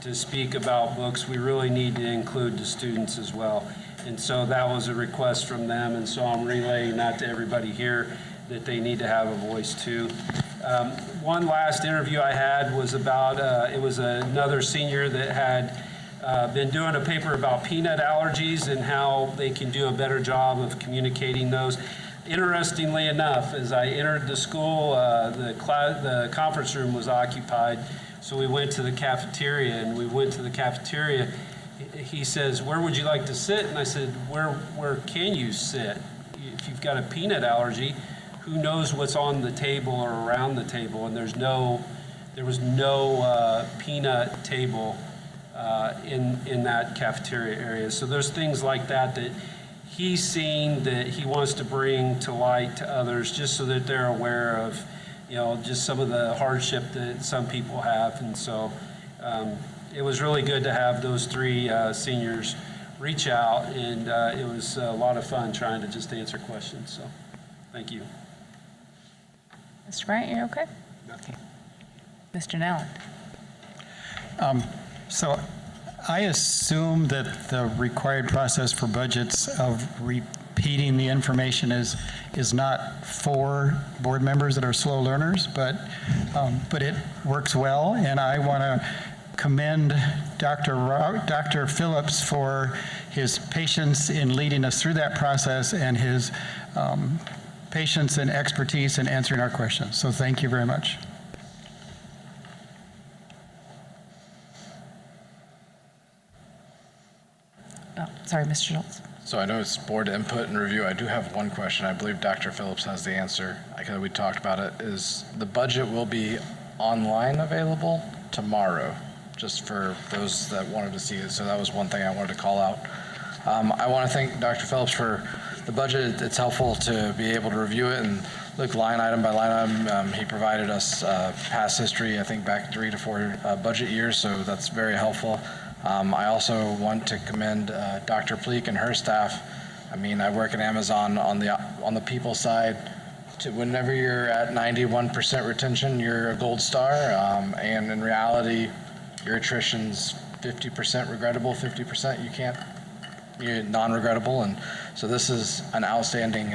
to speak about books, we really need to include the students as well. And so that was a request from them, and so I'm relaying that to everybody here, that they need to have a voice too. One last interview I had was about, it was another senior that had been doing a paper about peanut allergies and how they can do a better job of communicating those. Interestingly enough, as I entered the school, the conference room was occupied, so we went to the cafeteria, and we went to the cafeteria. He says, "Where would you like to sit?" And I said, where can you sit? If you've got a peanut allergy, who knows what's on the table or around the table? And there was no peanut table in that cafeteria area. So there's things like that that he's seen that he wants to bring to light to others, just so that they're aware of, just some of the hardship that some people have. And so it was really good to have those 3 seniors reach out, and it was a lot of fun trying to just answer questions. So thank you. Mr. Bryant, you're okay? Okay. Mr. Nallen. So I assume that the required process for budgets of repeating the information is not for board members that are slow learners, but it works well, and I want to commend Dr. Phillips for his patience in leading us through that process and his patience and expertise in answering our questions. So thank you very much. Oh, sorry, Mr. Schultz. So I know it's board input and review. I do have one question. I believe Dr. Phillips has the answer. We talked about it. Is the budget will be online available tomorrow, just for those that wanted to see it. So that was one thing I wanted to call out. I want to thank Dr. Phillips for the budget, it's helpful to be able to review it and look line item by line item. He provided us past history, I think back 3 to 4 budget years, so that's very helpful. I also want to commend Dr. Pleak and her staff. I mean, I work at Amazon on the people side. Whenever you're at 91% retention, you're a gold star, and in reality, your attrition's 50% regrettable, 50% you're non-regrettable, and so this is an outstanding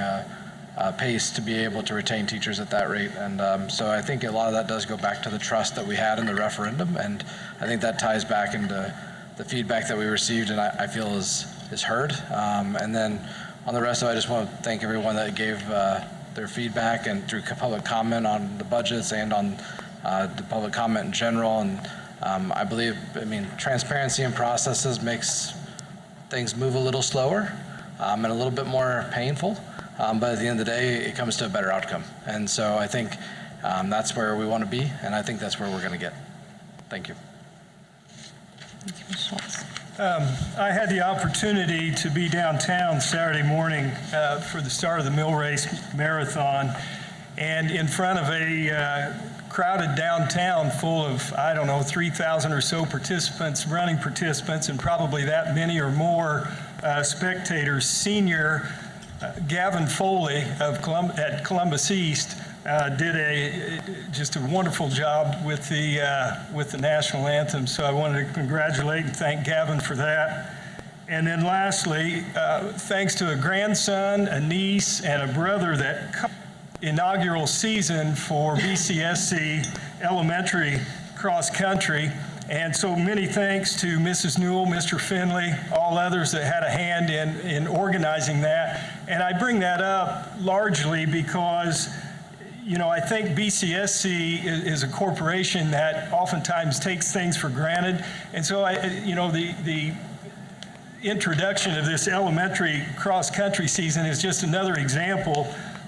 pace to be able to retain teachers at that rate, and so I think a lot of that does go back to the trust that we had in the referendum, and I think that ties back into the feedback that we received, and I feel is heard, and then on the rest of it, I just want to thank everyone that gave their feedback and through public comment on the budgets and on the public comment in general. And I mean, transparency in processes makes things move a little slower and a little bit more painful. But at the end of the day, it comes to a better outcome. And so I think that's where we want to be, and I think that's where we're going to get. Thank you. Thank you, Ms. Schultz. I had the opportunity to be downtown Saturday morning for the start of the Mill Race Marathon, and in front of a crowded downtown full of, I don't know, 3,000 or so participants, running participants, and probably that many or more spectators. Senior Gavin Foley at Columbus East did just a wonderful job with the national anthem. So I wanted to congratulate and thank Gavin for that. And then lastly, thanks to a grandson, a niece, and a brother that inaugural season for BCSC elementary cross country. And so many thanks to Mrs. Newell, Mr. Finley, all others that had a hand in organizing that. And I bring that up largely because, you know, I think BCSC is a corporation that oftentimes takes things for granted. And so, the introduction of this elementary cross-country season is just another example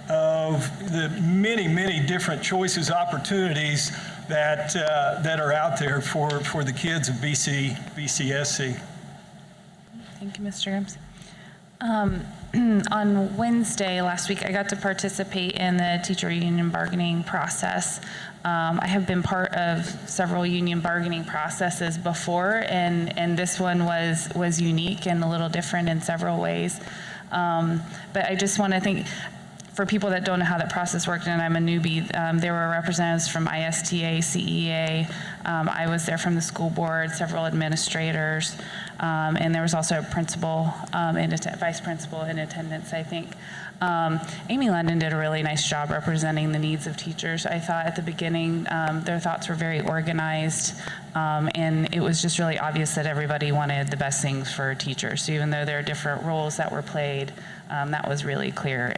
of the many, many different choices, opportunities that are out there for the kids of BCSC. Thank you, Mr. Grimes. On Wednesday last week, I got to participate in the teacher union bargaining process. I have been part of several union bargaining processes before, and this one was unique and a little different in several ways. But I just want to think, for people that don't know how that process worked, and I'm a newbie, there were representatives from ISTA, CEA. I was there from the school board, several administrators, and there was also a principal, vice principal in attendance, I think. Amy London did a really nice job representing the needs of teachers. I thought at the beginning their thoughts were very organized, and it was just really obvious that everybody wanted the best things for teachers. So even though there are different roles that were played, that was really clear.